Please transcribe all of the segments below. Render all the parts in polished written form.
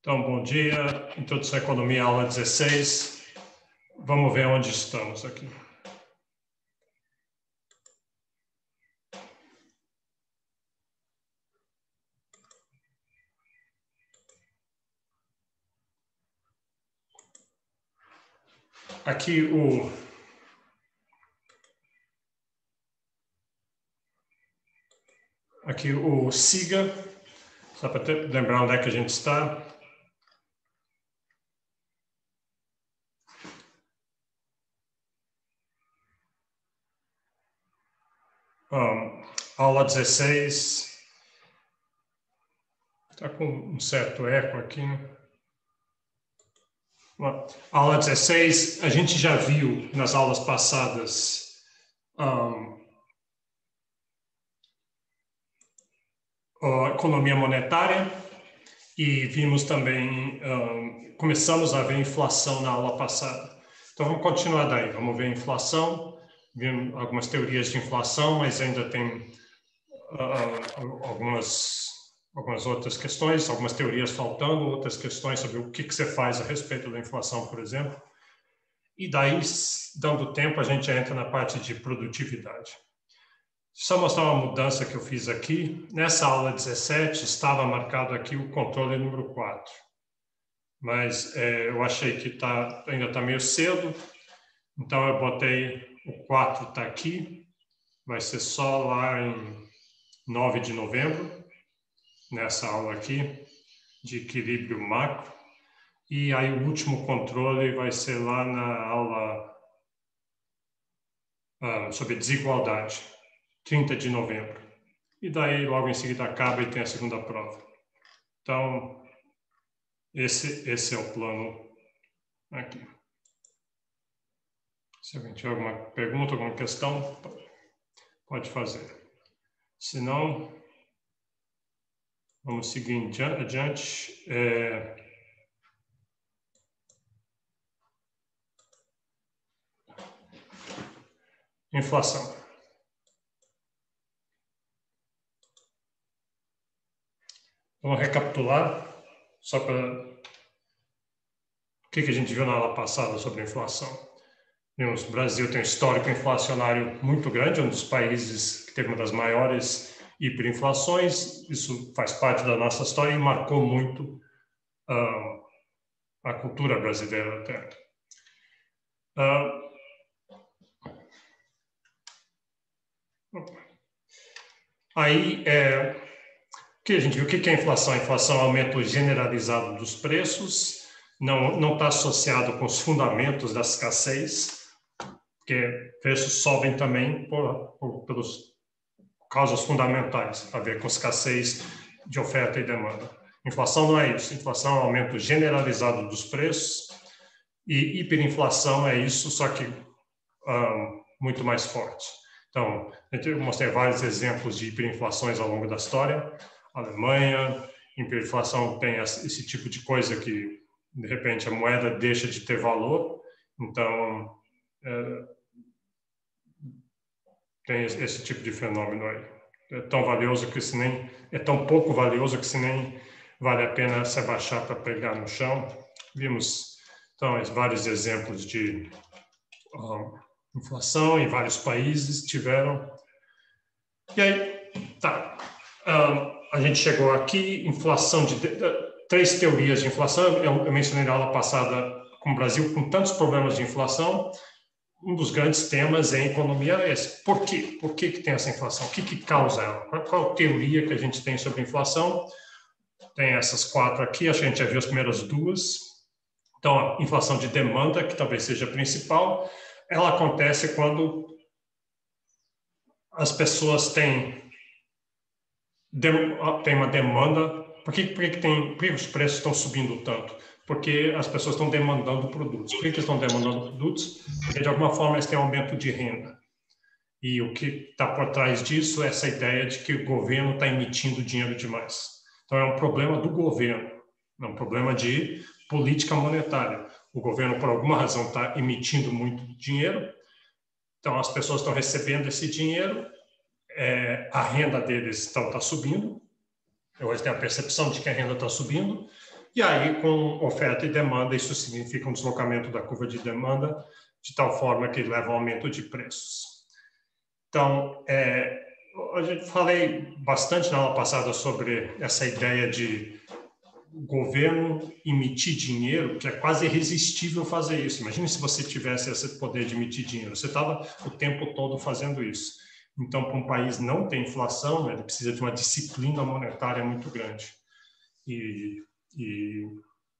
Então, bom dia. Introdução à Economia, aula 16. Vamos ver onde estamos aqui. Aqui o siga, só para lembrar onde é que a gente está. Aula 16. Está com um certo eco aqui. Bom, aula 16, a gente já viu nas aulas passadas a economia monetária e vimos também, começamos a ver inflação na aula passada. Então, vamos continuar daí. Vamos ver a inflação, vimos algumas teorias de inflação, mas ainda tem algumas outras questões, algumas teorias faltando, outras questões sobre o que você faz a respeito da inflação, por exemplo. E daí, dando tempo, a gente entra na parte de produtividade. Só mostrar uma mudança que eu fiz aqui. Nessa aula 17, estava marcado aqui o controle número 4. Mas eu achei que ainda está meio cedo, então eu botei o 4 está aqui, vai ser só lá em 9 de novembro, nessa aula aqui, de equilíbrio macro. E aí o último controle vai ser lá na aula sobre desigualdade, 30 de novembro. E daí logo em seguida acaba e tem a segunda prova. Então, esse é o plano aqui. Se alguém tiver alguma pergunta, alguma questão, pode fazer. Se não, vamos seguir adiante. Inflação. Vamos recapitular, só para o que a gente viu na aula passada sobre a inflação. O Brasil tem um histórico inflacionário muito grande, um dos países que teve uma das maiores hiperinflações. Isso faz parte da nossa história e marcou muito a cultura brasileira até. Aí, o que a gente viu? O que é inflação? A inflação é um aumento generalizado dos preços, não está associado com os fundamentos da escassez, porque preços sobem também pelas causas fundamentais, a ver com escassez de oferta e demanda. Inflação não é isso. Inflação é um aumento generalizado dos preços e hiperinflação é isso, só que muito mais forte. Então, eu mostrei vários exemplos de hiperinflações ao longo da história. A Alemanha, hiperinflação tem esse tipo de coisa que, de repente, a moeda deixa de ter valor. Então, tem esse tipo de fenômeno aí. É tão valioso que é tão pouco valioso que se nem vale a pena se abaixar para pegar no chão. Vimos, então, vários exemplos de inflação em vários países tiveram. E aí, tá. A gente chegou aqui, inflação três teorias de inflação. Eu mencionei na aula passada, com o Brasil com tantos problemas de inflação, um dos grandes temas em economia é esse. Por quê? Por que tem essa inflação? O que causa ela? Qual a teoria que a gente tem sobre inflação? Tem essas quatro aqui, acho que a gente já viu as primeiras duas. Então, a inflação de demanda, que talvez seja a principal, ela acontece quando as pessoas têm uma demanda. Por que os preços estão subindo tanto? Porque as pessoas estão demandando produtos. Por que eles estão demandando produtos? Porque, de alguma forma, eles têm aumento de renda. E o que está por trás disso é essa ideia de que o governo está emitindo dinheiro demais. Então, é um problema do governo, é um problema de política monetária. O governo, por alguma razão, está emitindo muito dinheiro, então as pessoas estão recebendo esse dinheiro, a renda deles está subindo, hoje tem a percepção de que a renda está subindo, E aí, com oferta e demanda, isso significa um deslocamento da curva de demanda de tal forma que leva ao aumento de preços. Então, eu falei bastante na aula passada sobre essa ideia de o governo emitir dinheiro, que é quase irresistível fazer isso. Imagine se você tivesse esse poder de emitir dinheiro. Você estava o tempo todo fazendo isso. Então, para um país não ter inflação, ele precisa de uma disciplina monetária muito grande. E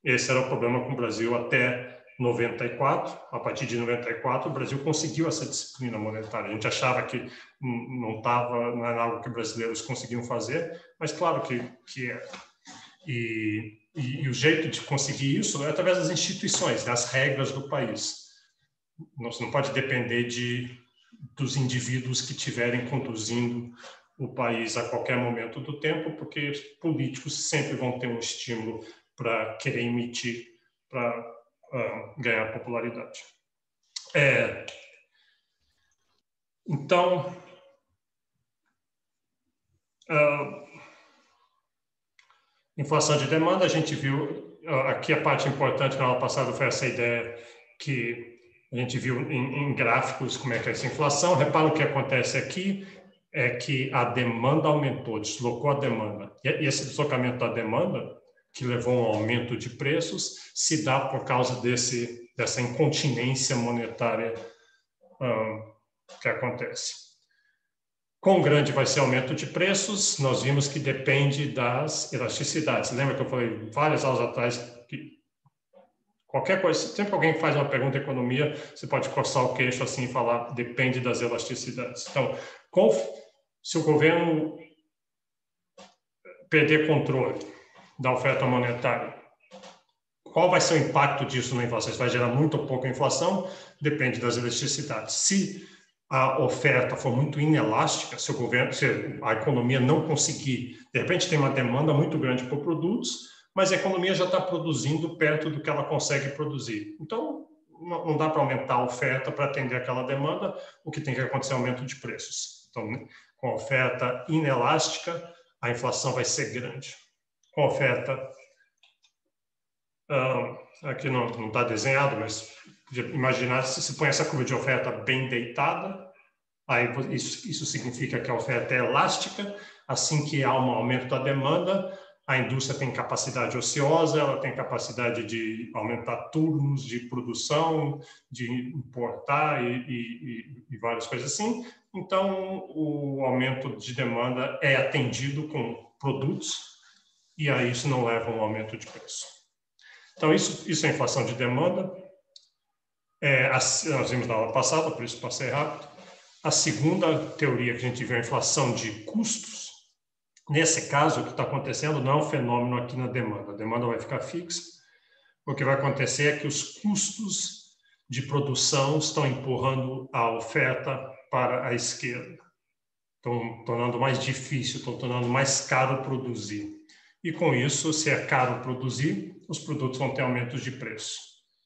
esse era o problema com o Brasil até 94. A partir de 94, o Brasil conseguiu essa disciplina monetária. A gente achava que não era algo que brasileiros conseguiam fazer, mas claro que é. E o jeito de conseguir isso é através das instituições, das regras do país. Você não pode depender dos indivíduos que estiverem conduzindo o país a qualquer momento do tempo, porque os políticos sempre vão ter um estímulo para querer emitir, para ganhar popularidade. Então, inflação de demanda, a gente viu, aqui a parte importante na aula passada foi essa ideia que a gente viu em gráficos como é que é essa inflação. Repara o que acontece aqui, é que a demanda aumentou, deslocou a demanda. E esse deslocamento da demanda, que levou a um aumento de preços, se dá por causa dessa incontinência monetária que acontece. Quão grande vai ser o aumento de preços? Nós vimos que depende das elasticidades. Lembra que eu falei várias aulas atrás que qualquer coisa, sempre que alguém faz uma pergunta de economia, você pode coçar o queixo assim e falar depende das elasticidades. Então, se o governo perder controle da oferta monetária, qual vai ser o impacto disso na inflação? Isso vai gerar muito ou pouca inflação? Depende das elasticidades. Se a oferta for muito inelástica, se a economia não conseguir, de repente tem uma demanda muito grande por produtos, mas a economia já está produzindo perto do que ela consegue produzir. Então, não dá para aumentar a oferta para atender aquela demanda, o que tem que acontecer é aumento de preços. Então, com a oferta inelástica, a inflação vai ser grande. Com a oferta, aqui não está desenhado, mas imaginar se põe essa curva de oferta bem deitada, aí isso significa que a oferta é elástica, assim que há um aumento da demanda, a indústria tem capacidade ociosa, ela tem capacidade de aumentar turnos de produção, de importar e várias coisas assim. Então, o aumento de demanda é atendido com produtos e aí isso não leva a um aumento de preço. Então, isso é inflação de demanda. Nós vimos na aula passada, por isso passei rápido. A segunda teoria que a gente viu é a inflação de custos. Nesse caso, o que está acontecendo não é um fenômeno aqui na demanda. A demanda vai ficar fixa. O que vai acontecer é que os custos de produção estão empurrando a oferta para a esquerda. Estão tornando mais difícil, estão tornando mais caro produzir. E com isso, se é caro produzir, os produtos vão ter aumentos de preço.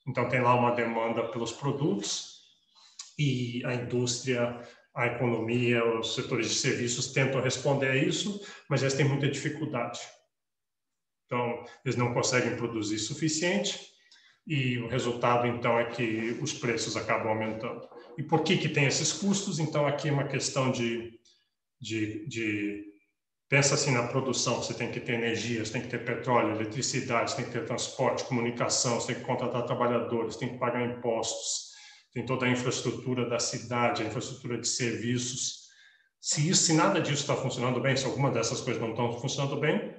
Então, tem lá uma demanda pelos produtos e a indústria, a economia, os setores de serviços tentam responder a isso, mas eles têm muita dificuldade. Então, eles não conseguem produzir suficiente e o resultado, então, é que os preços acabam aumentando. E por que tem esses custos? Então, aqui é uma questão pensa assim na produção, você tem que ter energia, você tem que ter petróleo, eletricidade, você tem que ter transporte, comunicação, você tem que contratar trabalhadores, tem que pagar impostos, tem toda a infraestrutura da cidade, a infraestrutura de serviços. Se nada disso está funcionando bem, se alguma dessas coisas não estão funcionando bem,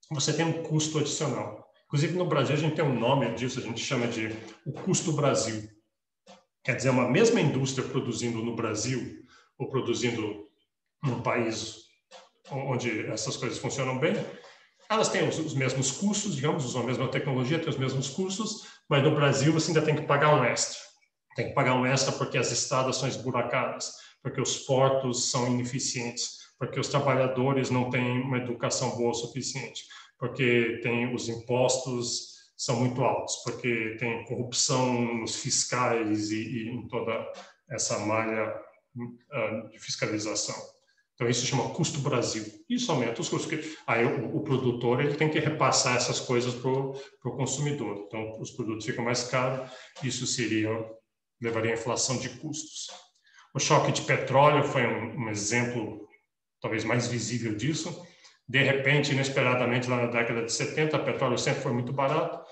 você tem um custo adicional. Inclusive, no Brasil, a gente tem um nome disso, a gente chama de o custo Brasil. Quer dizer, uma mesma indústria produzindo no Brasil ou produzindo num país onde essas coisas funcionam bem, elas têm os mesmos custos, digamos, usam a mesma tecnologia, têm os mesmos custos, mas no Brasil você ainda tem que pagar um extra. Tem que pagar um extra porque as estradas são esburacadas, porque os portos são ineficientes, porque os trabalhadores não têm uma educação boa o suficiente, porque os impostos são muito altos, porque tem corrupção nos fiscais e em toda essa malha de fiscalização. Então, isso chama custo Brasil. Isso aumenta os custos. Aí, o produtor ele tem que repassar essas coisas para o consumidor. Então, os produtos ficam mais caros. Isso levaria à inflação de custos. O choque de petróleo foi um exemplo, talvez mais visível disso. De repente, inesperadamente, lá na década de 70, o petróleo sempre foi muito barato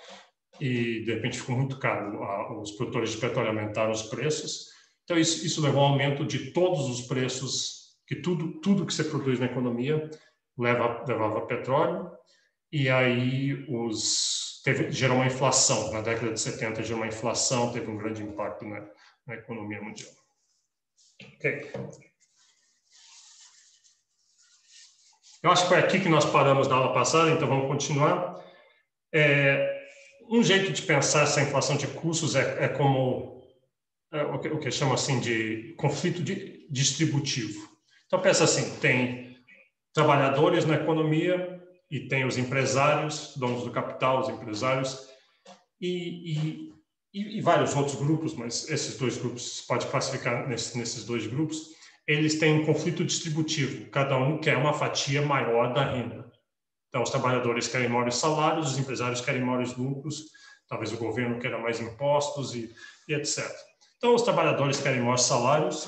e, de repente, ficou muito caro. Os produtores de petróleo aumentaram os preços. Então, isso levou ao aumento de todos os preços, que tudo que você produz na economia levava petróleo, e aí gerou uma inflação. Na década de 70, gerou uma inflação, teve um grande impacto na economia mundial. Ok. Eu acho que foi aqui que nós paramos na aula passada, então vamos continuar. Um jeito de pensar essa inflação de custos é como o que chama assim de conflito distributivo. Então, pensa assim, tem trabalhadores na economia e tem os empresários, donos do capital, os empresários, e vários outros grupos, mas esses dois grupos, pode classificar nesses dois grupos, eles têm um conflito distributivo, cada um quer uma fatia maior da renda. Então, os trabalhadores querem maiores salários, os empresários querem maiores lucros, talvez o governo queira mais impostos e etc. Então, os trabalhadores querem maiores salários,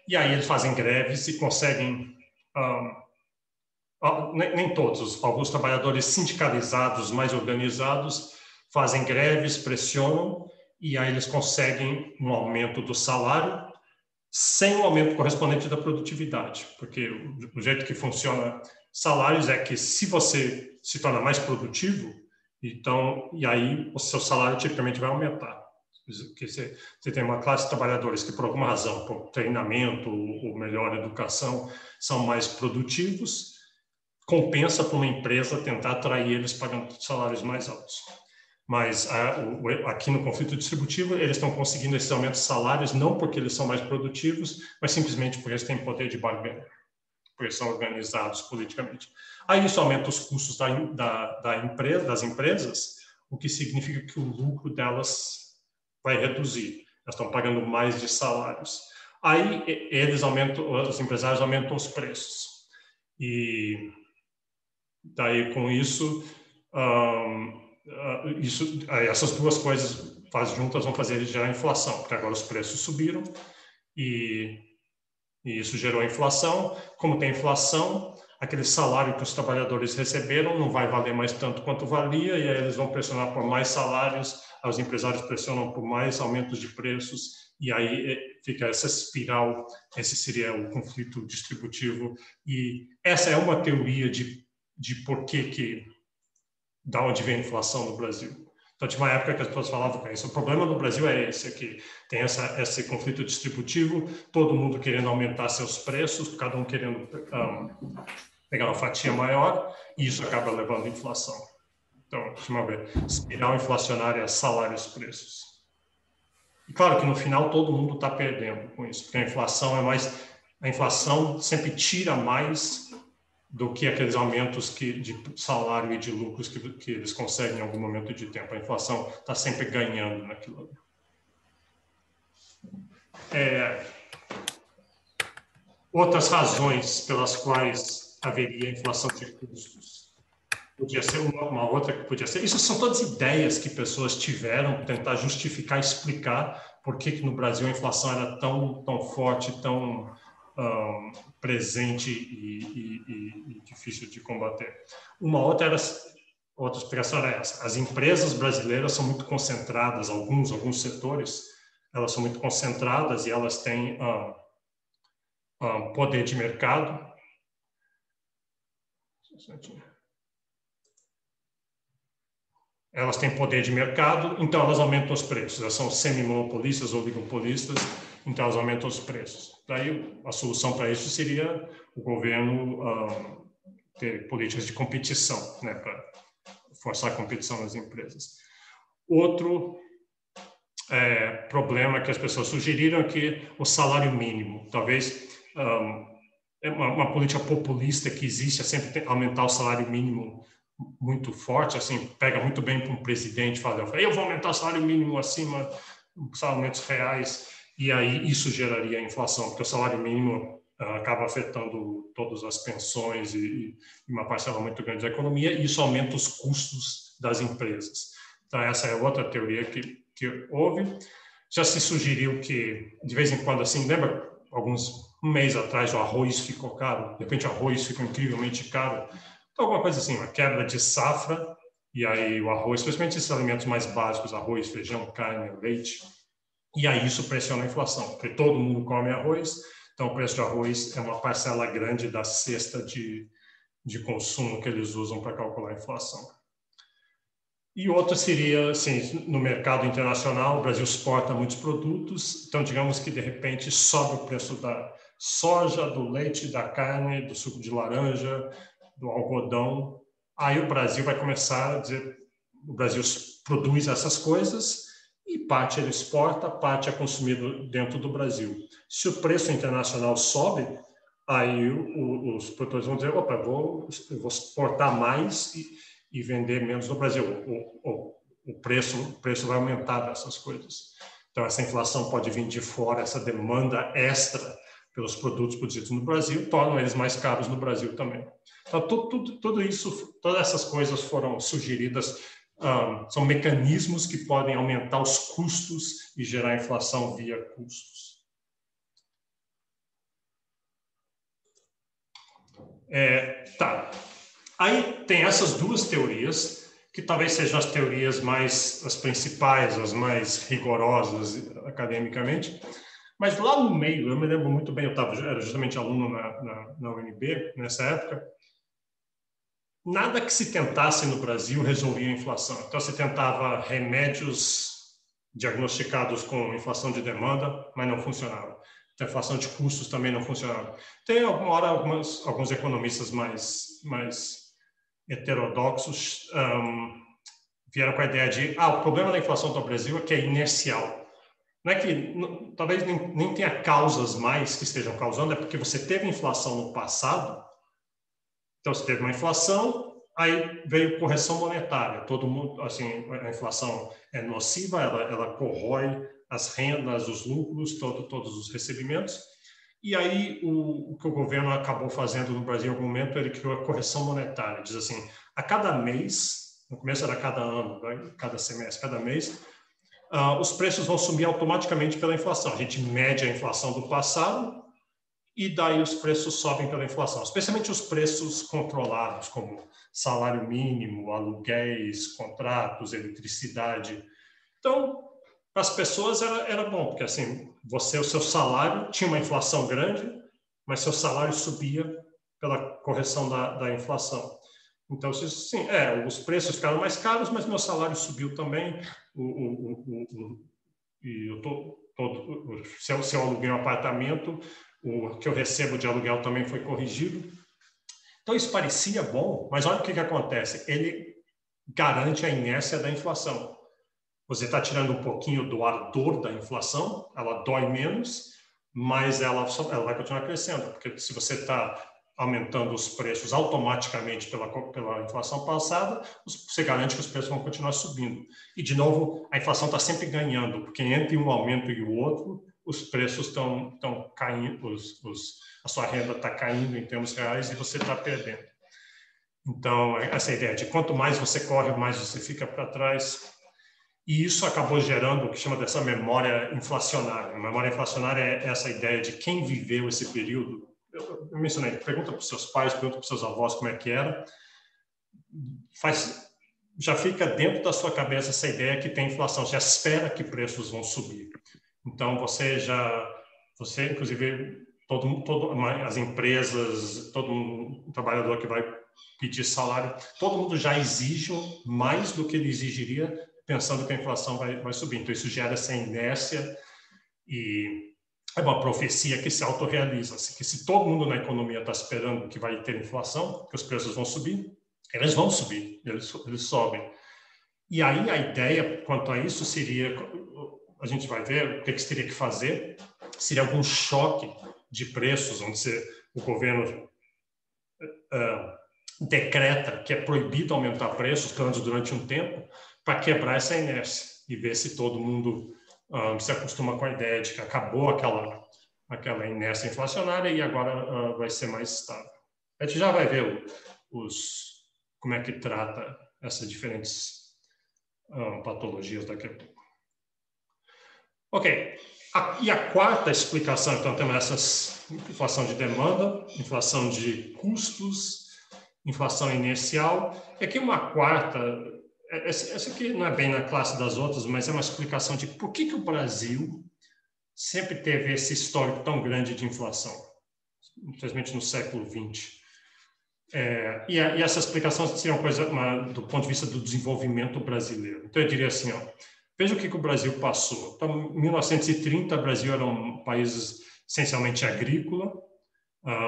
e aí eles fazem greves e conseguem, nem todos, alguns trabalhadores sindicalizados, mais organizados, fazem greves, pressionam, e aí eles conseguem um aumento do salário sem o aumento correspondente da produtividade, porque o jeito que funciona salários é que se você se torna mais produtivo, então, e aí o seu salário tipicamente vai aumentar. Porque você tem uma classe de trabalhadores que, por alguma razão, por treinamento ou melhor educação, são mais produtivos, compensa para uma empresa tentar atrair eles pagando salários mais altos. Mas aqui no conflito distributivo, eles estão conseguindo esses aumentos de salários não porque eles são mais produtivos, mas simplesmente porque eles têm poder de barganha, porque são organizados politicamente. Aí isso aumenta os custos das empresas, o que significa que o lucro delas vai reduzir. Elas estão pagando mais de salários. Aí os empresários aumentam os preços. E daí com isso, essas duas coisas juntas vão fazer gerar inflação, porque agora os preços subiram e isso gerou inflação. Como tem inflação, aquele salário que os trabalhadores receberam não vai valer mais tanto quanto valia, e aí eles vão pressionar por mais salários, os empresários pressionam por mais aumentos de preços, e aí fica essa espiral. Esse seria o conflito distributivo, e essa é uma teoria de por da onde vem a inflação no Brasil. Então, tinha uma época que as pessoas falavam com isso. O problema no Brasil é esse aqui. Tem esse conflito distributivo, todo mundo querendo aumentar seus preços, cada um querendo pegar uma fatia maior, e isso acaba levando à inflação. Então, deixa eu ver. Espiral inflacionária, salários, preços. E claro que no final todo mundo está perdendo com isso, porque a inflação sempre tira mais do que aqueles aumentos de salário e de lucros que eles conseguem em algum momento de tempo. A inflação está sempre ganhando naquilo ali. Outras razões pelas quais haveria inflação de custos. Podia ser uma outra que podia ser. Isso são todas ideias que pessoas tiveram para tentar justificar, explicar por que no Brasil a inflação era tão forte, tão presente e difícil de combater. Outra explicação era essa. As empresas brasileiras são muito concentradas, alguns setores, elas são muito concentradas e elas têm poder de mercado. Elas têm poder de mercado, então elas aumentam os preços. Elas são semi-monopolistas ou oligopolistas, então elas aumentam os preços. Daí a solução para isso seria o governo ter políticas de competição, né, para forçar a competição nas empresas. Outro problema que as pessoas sugeriram é que o salário mínimo, talvez uma política populista que existe é sempre aumentar o salário mínimo muito forte, assim, pega muito bem para um presidente falar, eu vou aumentar o salário mínimo acima dos aumentos reais, e aí isso geraria inflação, porque o salário mínimo acaba afetando todas as pensões e uma parcela muito grande da economia, e isso aumenta os custos das empresas. Então, essa é outra teoria que houve. Já se sugeriu que, de vez em quando, assim, lembra, um mês atrás, o arroz ficou caro, de repente o arroz ficou incrivelmente caro. Então, alguma coisa assim, uma quebra de safra, e aí o arroz, especialmente esses alimentos mais básicos, arroz, feijão, carne, leite, e aí isso pressiona a inflação, porque todo mundo come arroz, então o preço de arroz é uma parcela grande da cesta de consumo que eles usam para calcular a inflação. E outra seria, assim, no mercado internacional, o Brasil exporta muitos produtos, então digamos que de repente sobe o preço da soja, do leite, da carne, do suco de laranja, do algodão. Aí o Brasil vai começar a dizer, o Brasil produz essas coisas e parte ele exporta, parte é consumido dentro do Brasil. Se o preço internacional sobe, aí os produtores vão dizer, opa, eu vou exportar mais e vender menos no Brasil. O preço vai aumentar dessas coisas. Então, essa inflação pode vir de fora, essa demanda extra pelos produtos produzidos no Brasil, tornam eles mais caros no Brasil também. Então, tudo isso, todas essas coisas foram sugeridas, são mecanismos que podem aumentar os custos e gerar inflação via custos. Tá. Aí tem essas duas teorias, que talvez sejam as teorias as principais, as mais rigorosas academicamente, mas lá no meio, eu me lembro muito bem, era justamente aluno na UNB nessa época, nada que se tentasse no Brasil resolvia a inflação. Então, se tentava remédios diagnosticados com inflação de demanda, mas não funcionava. A inflação de custos também não funcionava. Tem alguma hora alguns economistas mais heterodoxos vieram com a ideia de o problema da inflação do Brasil é que é inercial. Não é que talvez nem tenha causas mais que estejam causando, é porque você teve inflação no passado, então você teve uma inflação, aí veio correção monetária. Todo mundo, assim, a inflação é nociva, ela corrói as rendas, os lucros, todos os recebimentos. E aí o que o governo acabou fazendo no Brasil em algum momento, ele criou a correção monetária. Diz assim, a cada mês, no começo era cada ano, cada semestre, cada mês, os preços vão subir automaticamente pela inflação. A gente mede a inflação do passado e daí os preços sobem pela inflação, especialmente os preços controlados, como salário mínimo, aluguéis, contratos, eletricidade. Então, para as pessoas era bom, porque assim, o seu salário tinha uma inflação grande, mas seu salário subia pela correção da inflação. Então, sim, os preços ficaram mais caros, mas meu salário subiu também. Se eu aluguei um apartamento, o que eu recebo de aluguel também foi corrigido. Então, isso parecia bom, mas olha o que acontece. Ele garante a inércia da inflação. Você está tirando um pouquinho do ardor da inflação, ela dói menos, mas ela vai continuar crescendo, porque se você está aumentando os preços automaticamente pela inflação passada, você garante que os preços vão continuar subindo. E, de novo, a inflação está sempre ganhando, porque entre um aumento e o outro, os preços estão caindo, a sua renda está caindo em termos reais e você está perdendo. Então, essa ideia de quanto mais você corre, mais você fica para trás. E isso acabou gerando o que chama dessa memória inflacionária. A memória inflacionária é essa ideia de quem viveu esse período. Eu mencionei, pergunta para os seus pais, pergunta para os seus avós como é que era. Já fica dentro da sua cabeça essa ideia que tem inflação, já espera que preços vão subir. Então, você, inclusive, as empresas, todo trabalhador que vai pedir salário, todo mundo já exige mais do que ele exigiria, pensando que a inflação vai subir. Então, isso gera essa inércia e é uma profecia que se autorrealiza. Que se todo mundo na economia está esperando que vai ter inflação, que os preços vão subir, eles vão subir, eles sobem. E aí a ideia quanto a isso seria, a gente vai ver o que se teria que fazer, seria algum choque de preços, onde o governo decreta que é proibido aumentar preços, pelo menos durante um tempo, para quebrar essa inércia e ver se todo mundo se acostuma com a ideia de que acabou aquela inércia inflacionária e agora vai ser mais estável. A gente já vai ver como é que trata essas diferentes patologias daqui a pouco. Ok, e a quarta explicação, então, temos essas inflação de demanda, inflação de custos, inflação inercial. E aqui uma quarta, essa aqui não é bem na classe das outras, mas é uma explicação de por que o Brasil sempre teve esse histórico tão grande de inflação, infelizmente no século XX. E essa explicação seria uma coisa do ponto de vista do desenvolvimento brasileiro. Então, eu diria assim, veja o que o Brasil passou. Então, em 1930, o Brasil era um país essencialmente agrícola,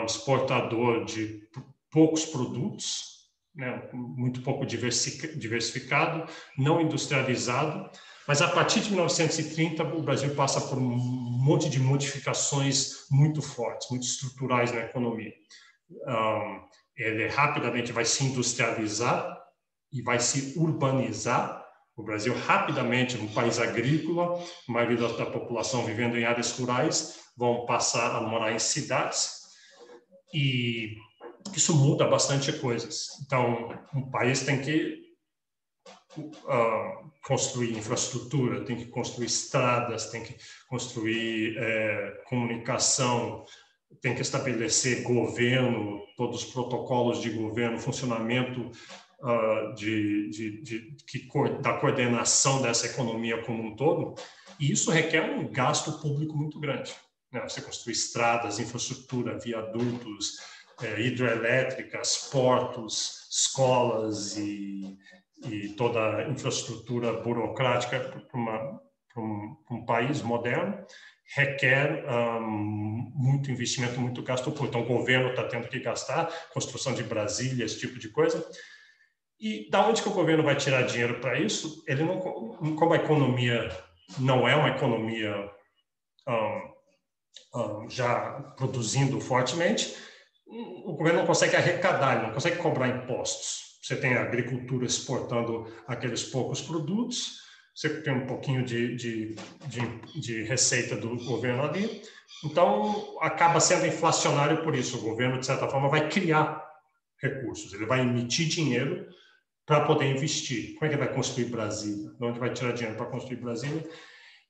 exportador de poucos produtos, né, muito pouco diversificado, não industrializado. Mas, a partir de 1930, o Brasil passa por um monte de modificações muito fortes, muito estruturais na economia. Ele rapidamente vai se industrializar e vai se urbanizar. O Brasil rapidamente, um país agrícola, a maioria da população vivendo em áreas rurais, vão passar a morar em cidades, e isso muda bastante coisas. Então, um país tem que construir infraestrutura, tem que construir estradas, tem que construir comunicação, tem que estabelecer governo, todos os protocolos de governo, funcionamento da coordenação dessa economia como um todo, e isso requer um gasto público muito grande. Né? Você construir estradas, infraestrutura, viadutos, hidrelétricas, portos, escolas e toda a infraestrutura burocrática para um país moderno requer muito investimento, muito gasto público. Então, o governo está tendo que gastar, construção de Brasília, esse tipo de coisa. E da onde que o governo vai tirar dinheiro para isso? Ele não, como a economia não é uma economia já produzindo fortemente, o governo não consegue arrecadar, ele não consegue cobrar impostos. Você tem a agricultura exportando aqueles poucos produtos, você tem um pouquinho de receita do governo ali, então acaba sendo inflacionário por isso. O governo, de certa forma, vai criar recursos, ele vai emitir dinheiro para poder investir. Como é que ele vai construir Brasília? De onde vai tirar dinheiro para construir Brasília?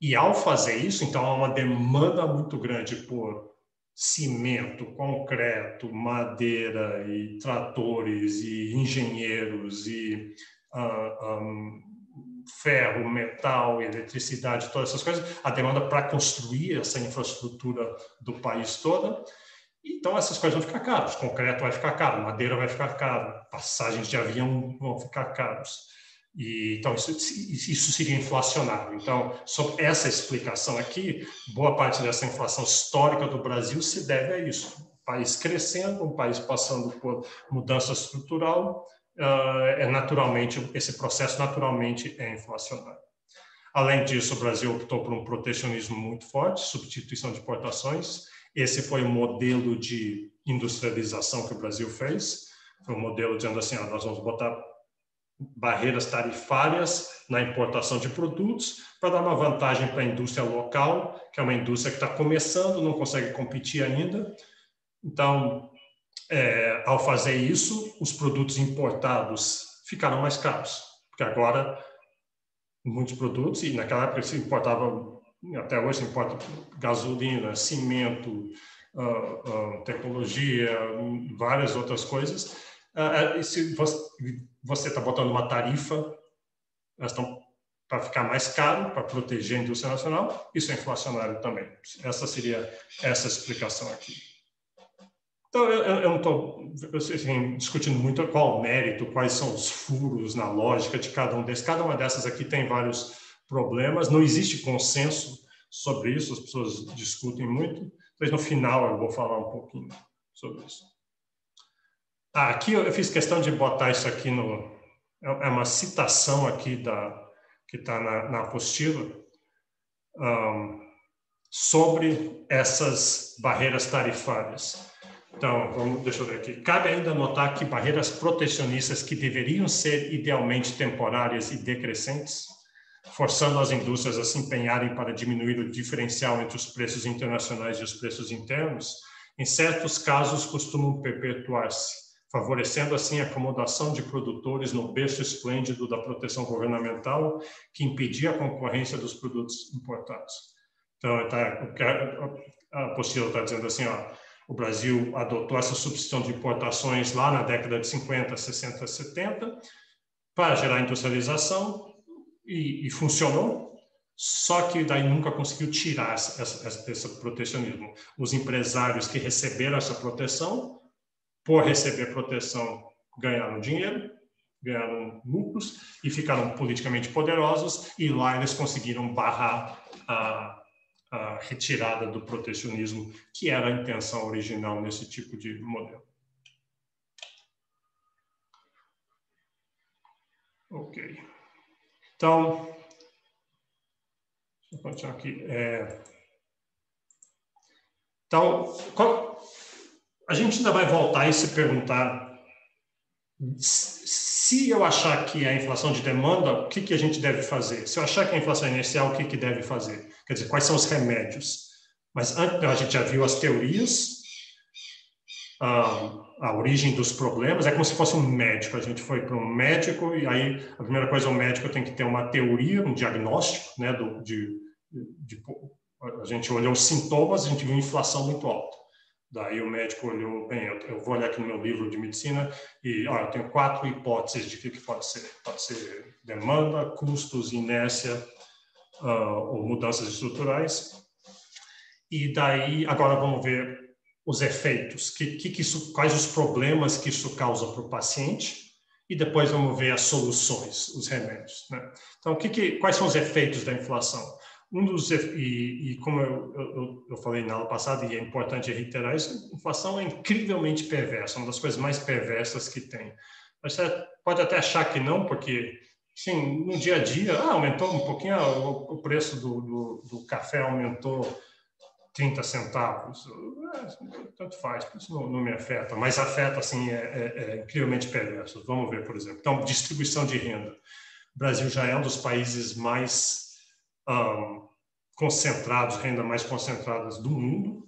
E ao fazer isso, então, há uma demanda muito grande por cimento, concreto, madeira e tratores e engenheiros e ferro, metal, eletricidade, todas essas coisas, a demanda para construir essa infraestrutura do país toda. Então, essas coisas vão ficar caras. Concreto vai ficar caro, madeira vai ficar caro, passagens de avião vão ficar caros. Então, isso seria inflacionário. Então, sob essa explicação aqui, boa parte dessa inflação histórica do Brasil se deve a isso. Um país crescendo, um país passando por mudança estrutural, esse processo naturalmente é inflacionário. Além disso, o Brasil optou por um protecionismo muito forte, substituição de importações. Esse foi o modelo de industrialização que o Brasil fez. Foi um modelo dizendo assim, nós vamos botar barreiras tarifárias na importação de produtos para dar uma vantagem para a indústria local, que é uma indústria que está começando, não consegue competir ainda. Então, ao fazer isso, os produtos importados ficaram mais caros, porque agora muitos produtos, e naquela época se importava, até hoje se importa gasolina, cimento, tecnologia, várias outras coisas. E se você está botando uma tarifa, elas estão para ficar mais caro, para proteger a indústria nacional, isso é inflacionário também. Essa seria essa explicação aqui. Então, eu não estou discutindo muito qual o mérito, quais são os furos na lógica de cada um desses. Cada uma dessas aqui tem vários problemas, não existe consenso sobre isso, as pessoas discutem muito, mas no final eu vou falar um pouquinho sobre isso. Aqui eu fiz questão de botar isso aqui é uma citação aqui que está na apostila sobre essas barreiras tarifárias. Então, deixa eu ver aqui. Cabe ainda notar que barreiras protecionistas que deveriam ser idealmente temporárias e decrescentes forçando as indústrias a se empenharem para diminuir o diferencial entre os preços internacionais e os preços internos, em certos casos costumam perpetuar-se, favorecendo assim a acomodação de produtores no berço esplêndido da proteção governamental que impedia a concorrência dos produtos importados. Então, a apostila está dizendo assim, ó, o Brasil adotou essa substituição de importações lá na década de 50, 60, 70 para gerar industrialização e funcionou, só que daí nunca conseguiu tirar esse protecionismo. Os empresários que receberam essa proteção, por receber proteção, ganharam dinheiro, ganharam lucros e ficaram politicamente poderosos, e lá eles conseguiram barrar a retirada do protecionismo, que era a intenção original nesse tipo de modelo. Ok. Então, deixa eu continuar aqui. Então, a gente ainda vai voltar e se perguntar se eu achar que é a inflação de demanda, o que a gente deve fazer? Se eu achar que é a inflação inicial, o que deve fazer? Quer dizer, quais são os remédios? Mas antes, a gente já viu as teorias, a origem dos problemas, é como se fosse um médico. A gente foi para um médico e aí a primeira coisa, o médico tem que ter uma teoria, um diagnóstico, né, a gente olhou os sintomas, a gente viu inflação muito alta. Daí o médico olhou, bem, eu vou olhar aqui no meu livro de medicina e eu tenho 4 hipóteses de que pode ser. Pode ser demanda, custos, inércia ou mudanças estruturais. E daí, agora vamos ver os efeitos, quais os problemas que isso causa para o paciente, e depois vamos ver as soluções, os remédios, né? Então, quais são os efeitos da inflação? Como eu falei na aula passada, e é importante reiterar isso, a inflação é incrivelmente perversa, uma das coisas mais perversas que tem. Mas você pode até achar que não, porque, sim, no dia a dia, aumentou um pouquinho, o preço do café aumentou 30 centavos, tanto faz, isso não me afeta, mas afeta, assim, é incrivelmente perverso. Vamos ver, por exemplo. Então, distribuição de renda. O Brasil já é um dos países mais concentrados, renda mais concentradas do mundo,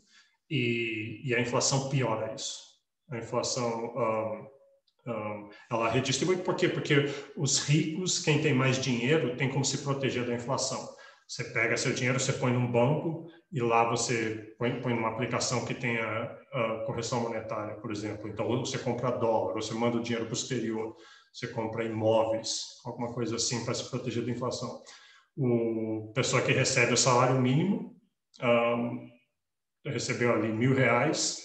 e a inflação piora isso. A inflação, ela redistribui, por quê? Porque os ricos, quem tem mais dinheiro, tem como se proteger da inflação. Você pega seu dinheiro, você põe num banco e lá você põe numa aplicação que tenha correção monetária, por exemplo. Então, você compra dólar, você manda o dinheiro para o exterior, você compra imóveis, alguma coisa assim para se proteger da inflação. O pessoa que recebe o salário mínimo recebeu ali R$1.000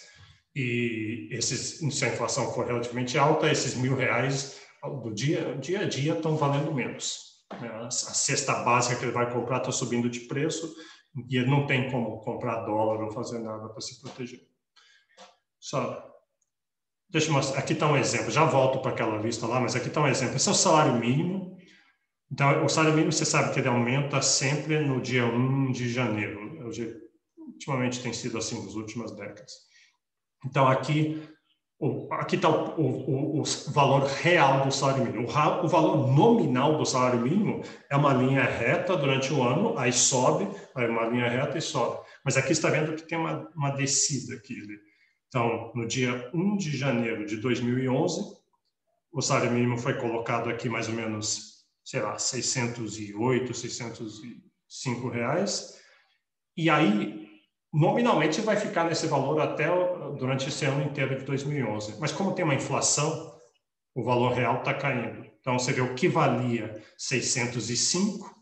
e se a inflação for relativamente alta, esses R$1.000 do dia a dia estão valendo menos. A cesta básica que ele vai comprar está subindo de preço e ele não tem como comprar dólar ou fazer nada para se proteger. Deixa eu mostrar. Aqui está um exemplo. Já volto para aquela lista lá, mas aqui está um exemplo. Esse é o salário mínimo. Então, o salário mínimo, você sabe que ele aumenta sempre no dia 1 de janeiro. Ultimamente tem sido assim nas últimas décadas. Então, aqui está o valor real do salário mínimo. O valor nominal do salário mínimo é uma linha reta durante o ano, aí sobe, aí uma linha reta e sobe. Mas aqui está vendo que tem uma descida aqui. Então, no dia 1 de janeiro de 2011, o salário mínimo foi colocado aqui mais ou menos, sei lá, R$608, R$605. E aí, nominalmente, vai ficar nesse valor até durante esse ano inteiro de 2011. Mas como tem uma inflação, o valor real está caindo. Então, você vê o que valia 605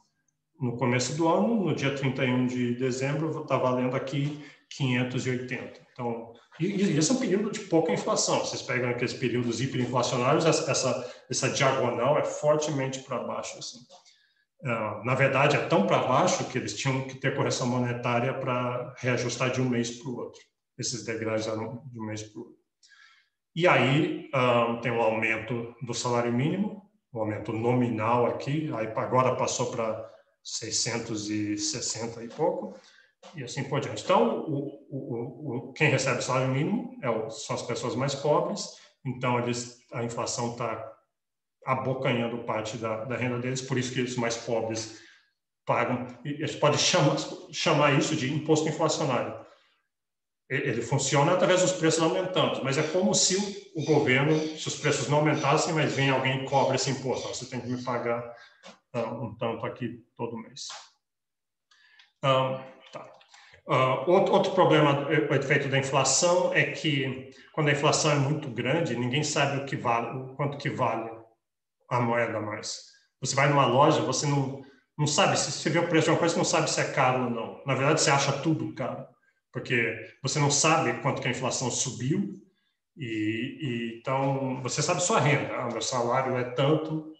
no começo do ano, no dia 31 de dezembro, está valendo aqui 580. Então, e esse é um período de pouca inflação. Vocês pegam aqueles períodos hiperinflacionários, essa diagonal é fortemente para baixo, assim. Na verdade, é tão para baixo que eles tinham que ter correção monetária para reajustar de um mês para o outro. Esses degraus eram de um mês para o outro. E aí tem um aumento do salário mínimo, um aumento nominal aqui, aí agora passou para 660 e pouco, e assim por diante. Então, quem recebe o salário mínimo são as pessoas mais pobres, então a inflação está abocanhando parte da renda deles, por isso que os mais pobres pagam, e a gente pode chamar isso de imposto inflacionário. Ele funciona através dos preços aumentando, mas é como se o governo, se os preços não aumentassem, mas vem alguém e cobra esse imposto. Você tem que me pagar um tanto aqui todo mês. Tá. Outro problema, o efeito da inflação, é que quando a inflação é muito grande, ninguém sabe quanto que vale a moeda mais. Você vai numa loja, você não sabe, se você vê o preço de uma coisa, você não sabe se é caro ou não. Na verdade, você acha tudo caro, porque você não sabe quanto que a inflação subiu, então você sabe sua renda. Meu salário é tanto,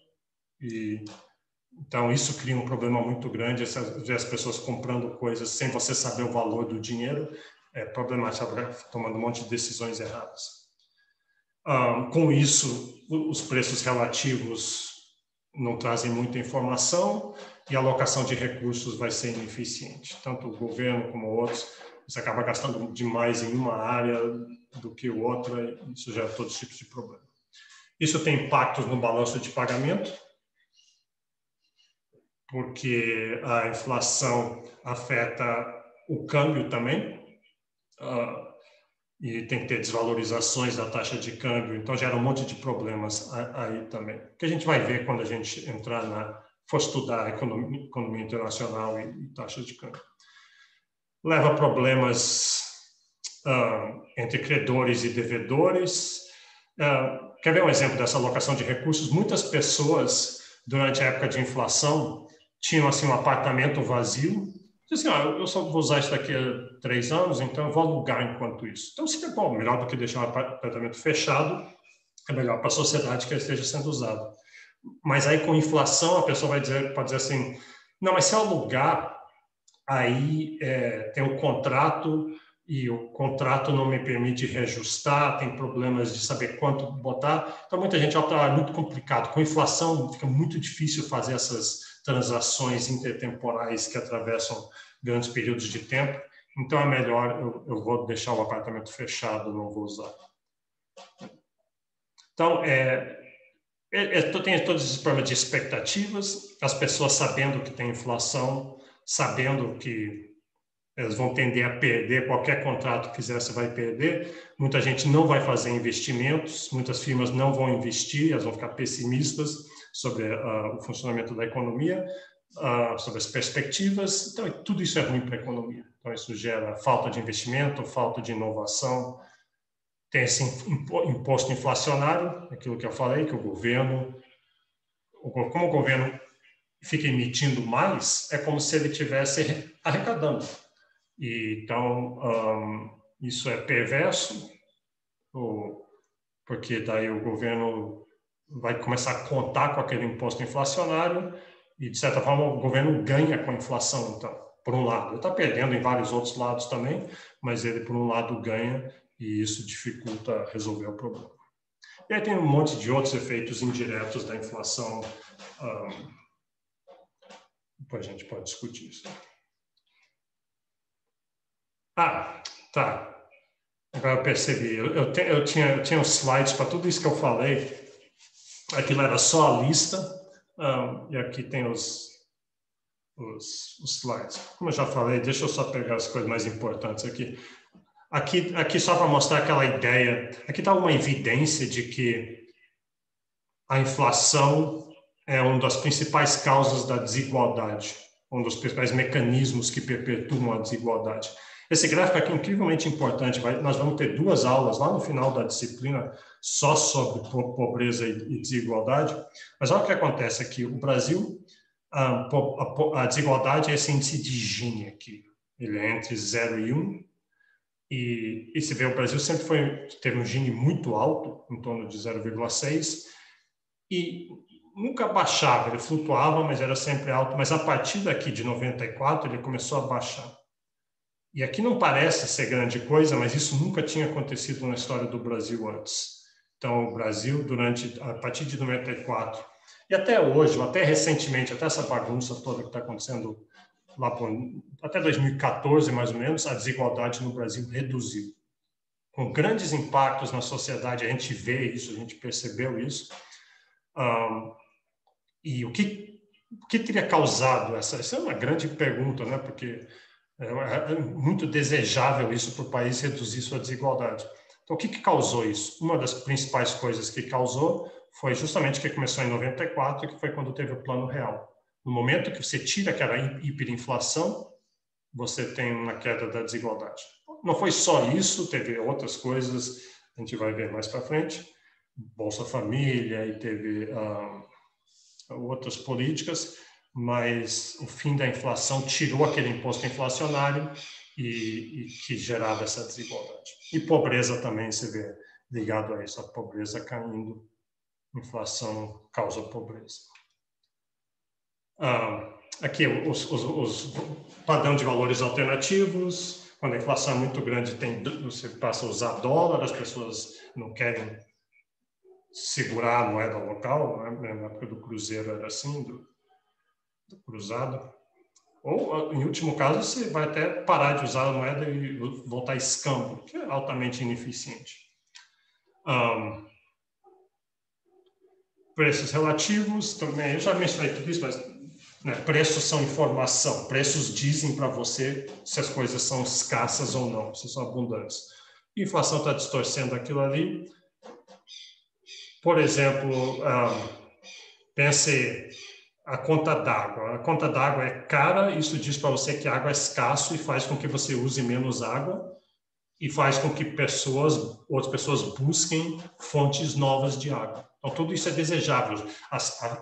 então isso cria um problema muito grande, as pessoas comprando coisas sem você saber o valor do dinheiro, é problemático, tomando um monte de decisões erradas. Com isso, os preços relativos não trazem muita informação e a alocação de recursos vai ser ineficiente. Tanto o governo como outros, você acaba gastando demais em uma área do que outra, e isso gera todos os tipos de problema. Isso tem impactos no balanço de pagamento, porque a inflação afeta o câmbio também, e tem que ter desvalorizações da taxa de câmbio, então gera um monte de problemas aí também. Que a gente vai ver quando a gente for estudar a economia internacional e taxa de câmbio. Leva a problemas entre credores e devedores. Quer ver um exemplo dessa alocação de recursos? Muitas pessoas, durante a época de inflação, tinham assim, um apartamento vazio. Assim, eu só vou usar isso daqui a 3 anos, então eu vou alugar enquanto isso. Então, seria bom, melhor do que deixar um apartamento fechado, é melhor para a sociedade que ele esteja sendo usado. Mas aí, com inflação, a pessoa pode dizer assim, não, mas se eu alugar, aí tem um contrato e o contrato não me permite reajustar, tem problemas de saber quanto botar. Então, muita gente opta, é muito complicado. Com inflação, fica muito difícil fazer essas transações intertemporais que atravessam grandes períodos de tempo. Então, é melhor eu vou deixar o apartamento fechado, não vou usar. Então, tem todos esses problemas de expectativas, as pessoas sabendo que tem inflação, sabendo que elas vão tender a perder, qualquer contrato que fizer, você vai perder. Muita gente não vai fazer investimentos, muitas firmas não vão investir, elas vão ficar pessimistas sobre o funcionamento da economia, sobre as perspectivas. Então, tudo isso é ruim para a economia. Então, isso gera falta de investimento, falta de inovação. Tem esse imposto inflacionário, aquilo que eu falei, que como o governo fica emitindo mais, é como se ele estivesse arrecadando. Então, isso é perverso, porque daí o governo vai começar a contar com aquele imposto inflacionário e, de certa forma, o governo ganha com a inflação, então, por um lado. Ele está perdendo em vários outros lados também, mas ele, por um lado, ganha e isso dificulta resolver o problema. E aí tem um monte de outros efeitos indiretos da inflação. Depois a gente pode discutir isso. Tá. Agora eu percebi. Eu tinha os slides para tudo isso que eu falei. Aquilo era só a lista. E aqui tem os slides. Como eu já falei, deixa eu só pegar as coisas mais importantes aqui. Aqui só para mostrar aquela ideia. Aqui está uma evidência de que a inflação é uma das principais causas da desigualdade, um dos principais mecanismos que perpetuam a desigualdade. Esse gráfico aqui é incrivelmente importante. Nós vamos ter 2 aulas lá no final da disciplina só sobre pobreza e desigualdade. Mas olha o que acontece aqui. O Brasil, a desigualdade é esse índice de Gini aqui. Ele é entre 0 e 1. E se vê, o Brasil sempre teve um Gini muito alto, em torno de 0,6. E nunca baixava, ele flutuava, mas era sempre alto. Mas a partir daqui de 94, ele começou a baixar. E aqui não parece ser grande coisa, mas isso nunca tinha acontecido na história do Brasil antes. Então, o Brasil, a partir de 94, e até hoje, até recentemente, até essa bagunça toda que está acontecendo lá até 2014, mais ou menos, a desigualdade no Brasil reduziu. Com grandes impactos na sociedade, a gente vê isso, a gente percebeu isso. E o que o que teria causado essa? Essa é uma grande pergunta, né? Porque é muito desejável isso para o país reduzir sua desigualdade. Então, o que causou isso? Uma das principais coisas que causou foi justamente que começou em 94, que foi quando teve o Plano Real. No momento que você tira aquela hiperinflação, você tem uma queda da desigualdade. Não foi só isso, teve outras coisas, a gente vai ver mais para frente, Bolsa Família, e teve outras políticas, mas o fim da inflação tirou aquele imposto inflacionário e que gerava essa desigualdade. E pobreza também se vê ligado a isso, a pobreza caindo, inflação causa pobreza. Aqui os padrão de valores alternativos, quando a inflação é muito grande, você passa a usar dólar, as pessoas não querem segurar a moeda local, né? Na época do cruzeiro era assim, do cruzado. Ou, em último caso, você vai até parar de usar a moeda e voltar a escambo, que é altamente ineficiente. Preços relativos, também, eu já mencionei tudo isso, mas né, preços são informação. Preços dizem para você se as coisas são escassas ou não, se são abundantes. A inflação está distorcendo aquilo ali. Por exemplo, pense a conta d'água. A conta d'água é cara, isso diz para você que a água é escasso e faz com que você use menos água e faz com que outras pessoas busquem fontes novas de água. Então, tudo isso é desejável. A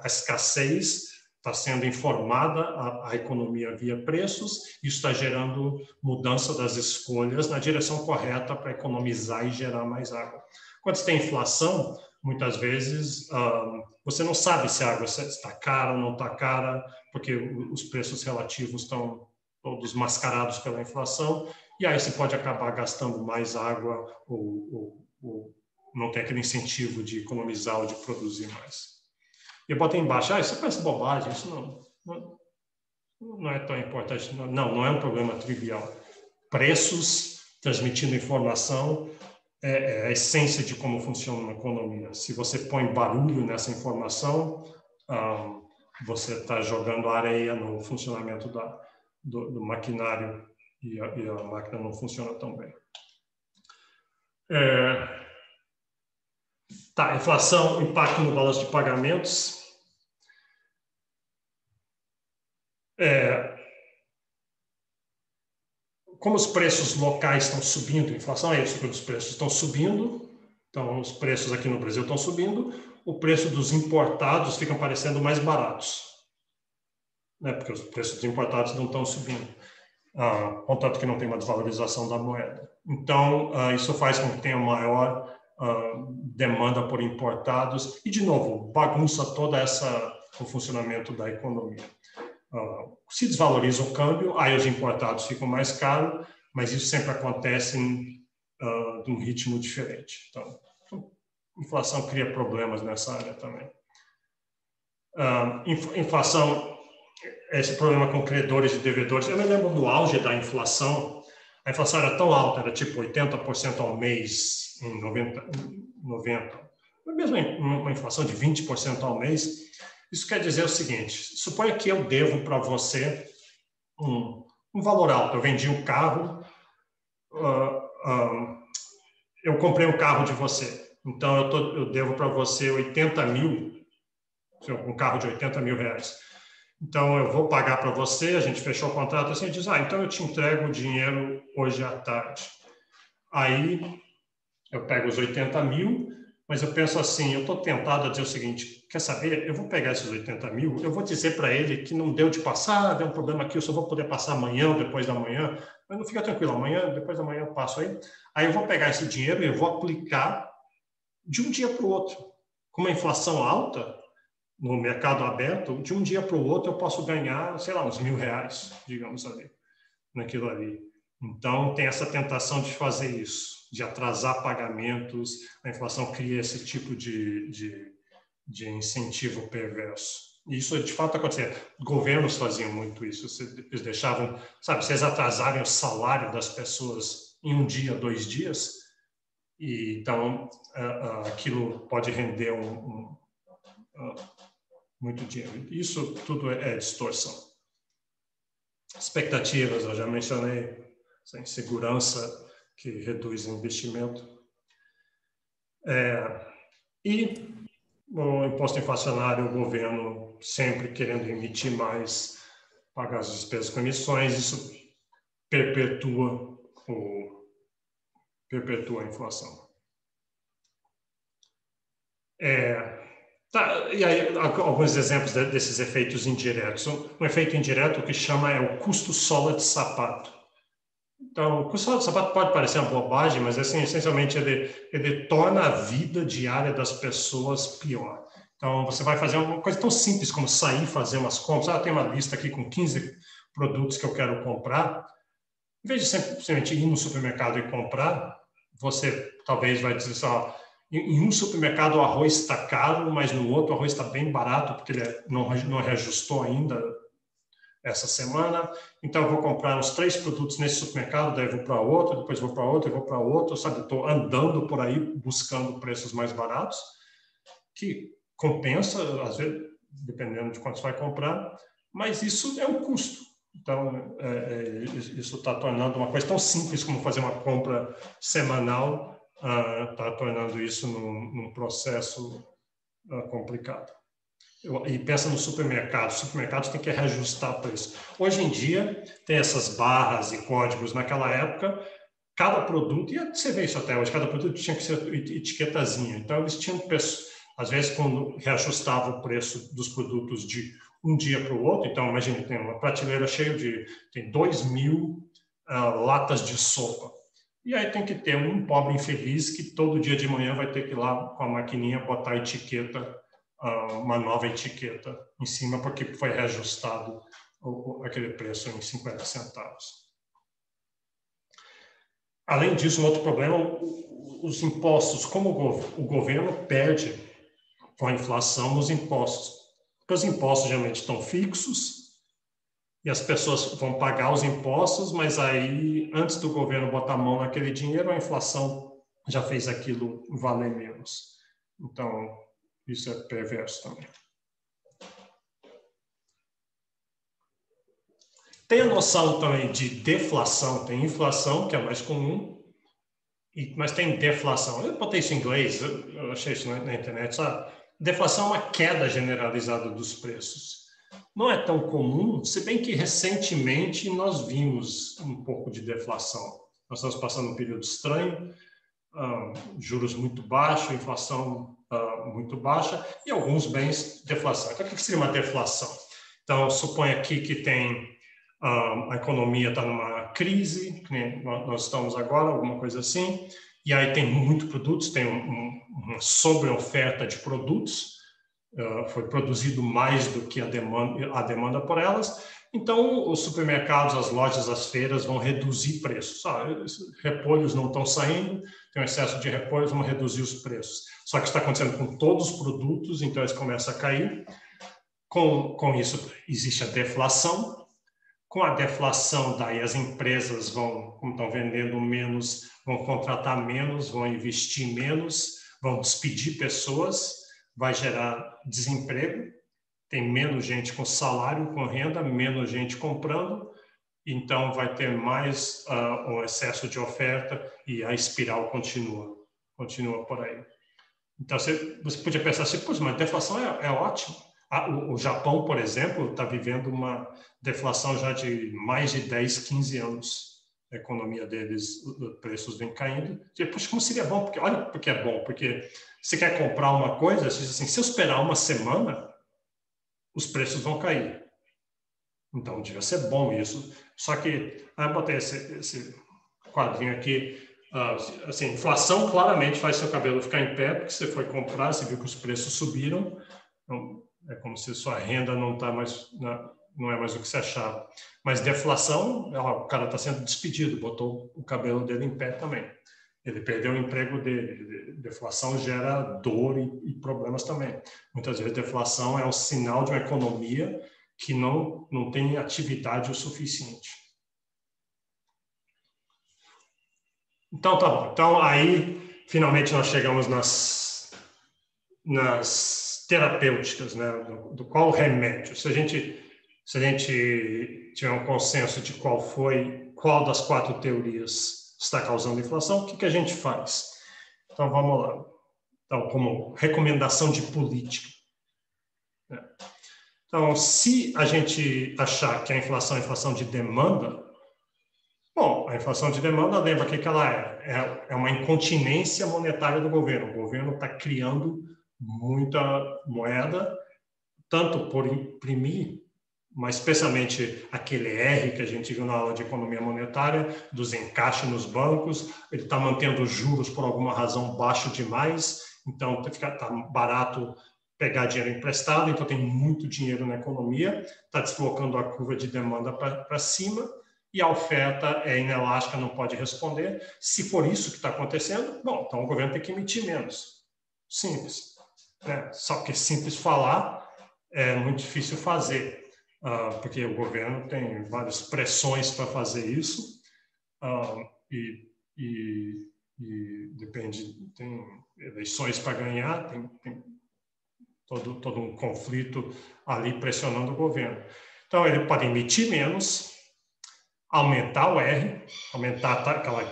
escassez está sendo informada à economia via preços, isso está gerando mudança das escolhas na direção correta para economizar e gerar mais água. Quando você tem inflação, muitas vezes você não sabe se a água está cara ou não está cara, porque os preços relativos estão todos mascarados pela inflação, e aí você pode acabar gastando mais água ou não tem aquele incentivo de economizar ou de produzir mais. E eu botei embaixo, isso parece bobagem, isso não é tão importante. Não é um problema trivial. Preços transmitindo informação é a essência de como funciona uma economia. Se você põe barulho nessa informação, você está jogando areia no funcionamento do maquinário e a máquina não funciona tão bem. Inflação, impacto no balanço de pagamentos. Como os preços locais estão subindo, a inflação é isso, quando os preços estão subindo, então os preços aqui no Brasil estão subindo, o preço dos importados ficam parecendo mais baratos, né? Porque os preços dos importados não estão subindo, contanto que não tem uma desvalorização da moeda. Então, isso faz com que tenha maior demanda por importados e, de novo, bagunça todo o funcionamento da economia. Se desvaloriza o câmbio, aí os importados ficam mais caros, mas isso sempre acontece de um ritmo diferente. Então, a inflação cria problemas nessa área também. Inflação, esse problema com credores e devedores, eu me lembro no auge da inflação, a inflação era tão alta, era tipo 80% ao mês em 90, mesmo uma inflação de 20% ao mês. Isso quer dizer o seguinte, suponha que eu devo para você um valor alto. Eu vendi um carro, eu comprei um carro de você. Então, eu devo para você 80 mil, um carro de 80 mil reais. Então, eu vou pagar para você, a gente fechou o contrato assim, e diz, então eu te entrego o dinheiro hoje à tarde. Aí, eu pego os 80 mil, mas eu penso assim, eu estou tentado a dizer o seguinte, quer saber, eu vou pegar esses 80 mil, eu vou dizer para ele que não deu de passar, deu um problema aqui, eu só vou poder passar amanhã ou depois da manhã, mas não fica tranquilo, amanhã, depois da manhã eu passo aí. Aí eu vou pegar esse dinheiro e eu vou aplicar de um dia para o outro. Com uma inflação alta, no mercado aberto, de um dia para o outro eu posso ganhar, sei lá, uns R$1.000, digamos ali, naquilo ali. Então, tem essa tentação de fazer isso, de atrasar pagamentos, a inflação cria esse tipo de incentivo perverso. Isso, de fato, acontecia. Governos faziam muito isso, eles deixavam, se eles atrasarem o salário das pessoas em um dia, 2 dias, e então aquilo pode render muito dinheiro. Isso tudo é distorção. Expectativas, eu já mencionei, essa insegurança que reduz o investimento. E o imposto inflacionário, o governo sempre querendo emitir mais, pagar as despesas com emissões, isso perpetua a inflação. E aí, alguns exemplos desses efeitos indiretos. Um efeito indireto que chama é o custo sola de sapato. Então, o custo sola de sapato pode parecer uma bobagem, mas assim, essencialmente ele torna a vida diária das pessoas pior. Então, você vai fazer uma coisa tão simples como sair e fazer umas compras. Eu tenho uma lista aqui com 15 produtos que eu quero comprar. Em vez de simplesmente ir no supermercado e comprar, você talvez vai dizer só, em um supermercado o arroz está caro, mas no outro o arroz está bem barato, porque ele não reajustou ainda essa semana. Então, eu vou comprar uns 3 produtos nesse supermercado, daí vou para outro, depois vou para outro, e vou para outro, sabe? Estou andando por aí buscando preços mais baratos, que compensa, às vezes, dependendo de quanto você vai comprar, mas isso é um custo. Então, isso está tornando uma coisa tão simples como fazer uma compra semanal, está tornando isso num processo complicado. E pensa no supermercado. Os supermercados têm que reajustar preço. Hoje em dia, tem essas barras e códigos. Naquela época, cada produto, e você vê isso até hoje, cada produto tinha que ser etiquetazinha. Então, eles tinham preço. Às vezes, quando reajustava o preço dos produtos de um dia para o outro, então, imagine, tem uma prateleira cheia tem 2.000 latas de sopa. E aí tem que ter um pobre infeliz que todo dia de manhã vai ter que ir lá com a maquininha botar a etiqueta, uma nova etiqueta em cima, porque foi reajustado aquele preço em 50 centavos. Além disso, um outro problema, os impostos. Como o governo perde com a inflação nos impostos. Porque os impostos geralmente estão fixos e as pessoas vão pagar os impostos, mas aí, antes do governo botar a mão naquele dinheiro, a inflação já fez aquilo valer menos. Então, isso é perverso também. Tem a noção também de deflação. Tem inflação, que é mais comum, mas tem deflação. Eu botei isso em inglês, eu achei isso na internet, sabe? Deflação é uma queda generalizada dos preços. Não é tão comum, se bem que recentemente nós vimos um pouco de deflação. Nós estamos passando um período estranho, juros muito baixos, inflação muito baixa e alguns bens deflação. Então, o que seria uma deflação? Então, suponha aqui que tem a economia está numa crise, que nós estamos agora, alguma coisa assim, e aí tem muitos produtos, tem uma sobre-oferta de produtos, foi produzido mais do que a demanda por elas, então os supermercados, as lojas, as feiras vão reduzir preços. Repolhos não estão saindo, tem um excesso de repolhos, vão reduzir os preços. Só que está acontecendo com todos os produtos, então eles começam a cair. Com isso, existe a deflação. Com a deflação, daí as empresas como estão vendendo menos, vão contratar menos, vão investir menos, vão despedir pessoas, vai gerar desemprego, tem menos gente com salário, com renda, menos gente comprando, então vai ter mais um excesso de oferta e a espiral continua por aí. Então, você podia pensar assim, mas deflação é ótimo. O Japão, por exemplo, está vivendo uma deflação já de mais de 10, 15 anos. A economia deles, os preços vêm caindo. Poxa, como seria bom? Porque, olha porque é bom. Porque você quer comprar uma coisa, você diz assim, se eu esperar uma semana, os preços vão cair. Então, devia ser bom isso. Só que, eu botei esse quadrinho aqui, assim, inflação claramente faz seu cabelo ficar em pé, porque você foi comprar, você viu que os preços subiram, então, é como se sua renda não é mais o que você achava. Mas deflação, o cara está sendo despedido, botou o cabelo dele em pé também. Ele perdeu o emprego dele. Deflação gera dor e problemas também. Muitas vezes deflação é um sinal de uma economia que não tem atividade o suficiente. Então, tá bom. Então, aí, finalmente, nós chegamos nas terapêuticas, né? Do qual remédio. Se a gente tiver um consenso de qual das 4 teorias está causando inflação, o que a gente faz? Então, vamos lá. Então, como recomendação de política. Então, se a gente achar que a inflação é inflação de demanda, bom, a inflação de demanda, lembra o que ela é? É uma incontinência monetária do governo. O governo está criando muita moeda, tanto por imprimir, mas especialmente aquele R que a gente viu na aula de economia monetária, dos encaixes nos bancos, ele está mantendo os juros por alguma razão baixo demais, então está barato pegar dinheiro emprestado, então tem muito dinheiro na economia, está deslocando a curva de demanda para cima, e a oferta é inelástica, não pode responder. Se for isso que está acontecendo, bom, então o governo tem que emitir menos. Simples. Né? Só que simples falar é muito difícil fazer, porque o governo tem várias pressões para fazer isso, e depende, tem eleições para ganhar, tem todo um conflito ali pressionando o governo. Então, ele pode emitir menos, aumentar o R, aumentar aquela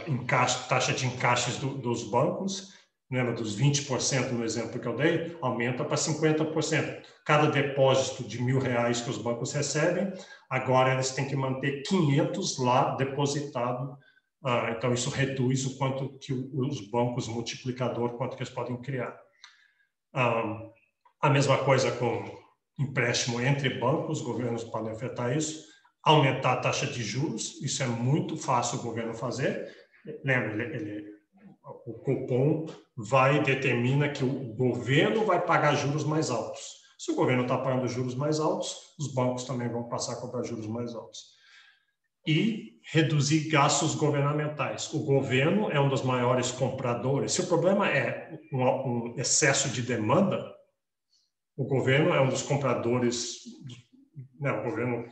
taxa de encaixes dos bancos, lembra dos 20% no exemplo que eu dei, aumenta para 50%. Cada depósito de R$1.000 que os bancos recebem, agora eles têm que manter 500 lá depositado. Então, isso reduz o quanto que os bancos multiplicador, quanto que eles podem criar. A mesma coisa com empréstimo entre bancos, os governos podem afetar isso. Aumentar a taxa de juros, isso é muito fácil o governo fazer. Lembra, o cupom determina que o governo vai pagar juros mais altos. Se o governo está pagando juros mais altos, os bancos também vão passar a cobrar juros mais altos. E reduzir gastos governamentais. O governo é um dos maiores compradores. Se o problema é um excesso de demanda, o governo é um dos compradores, né? O governo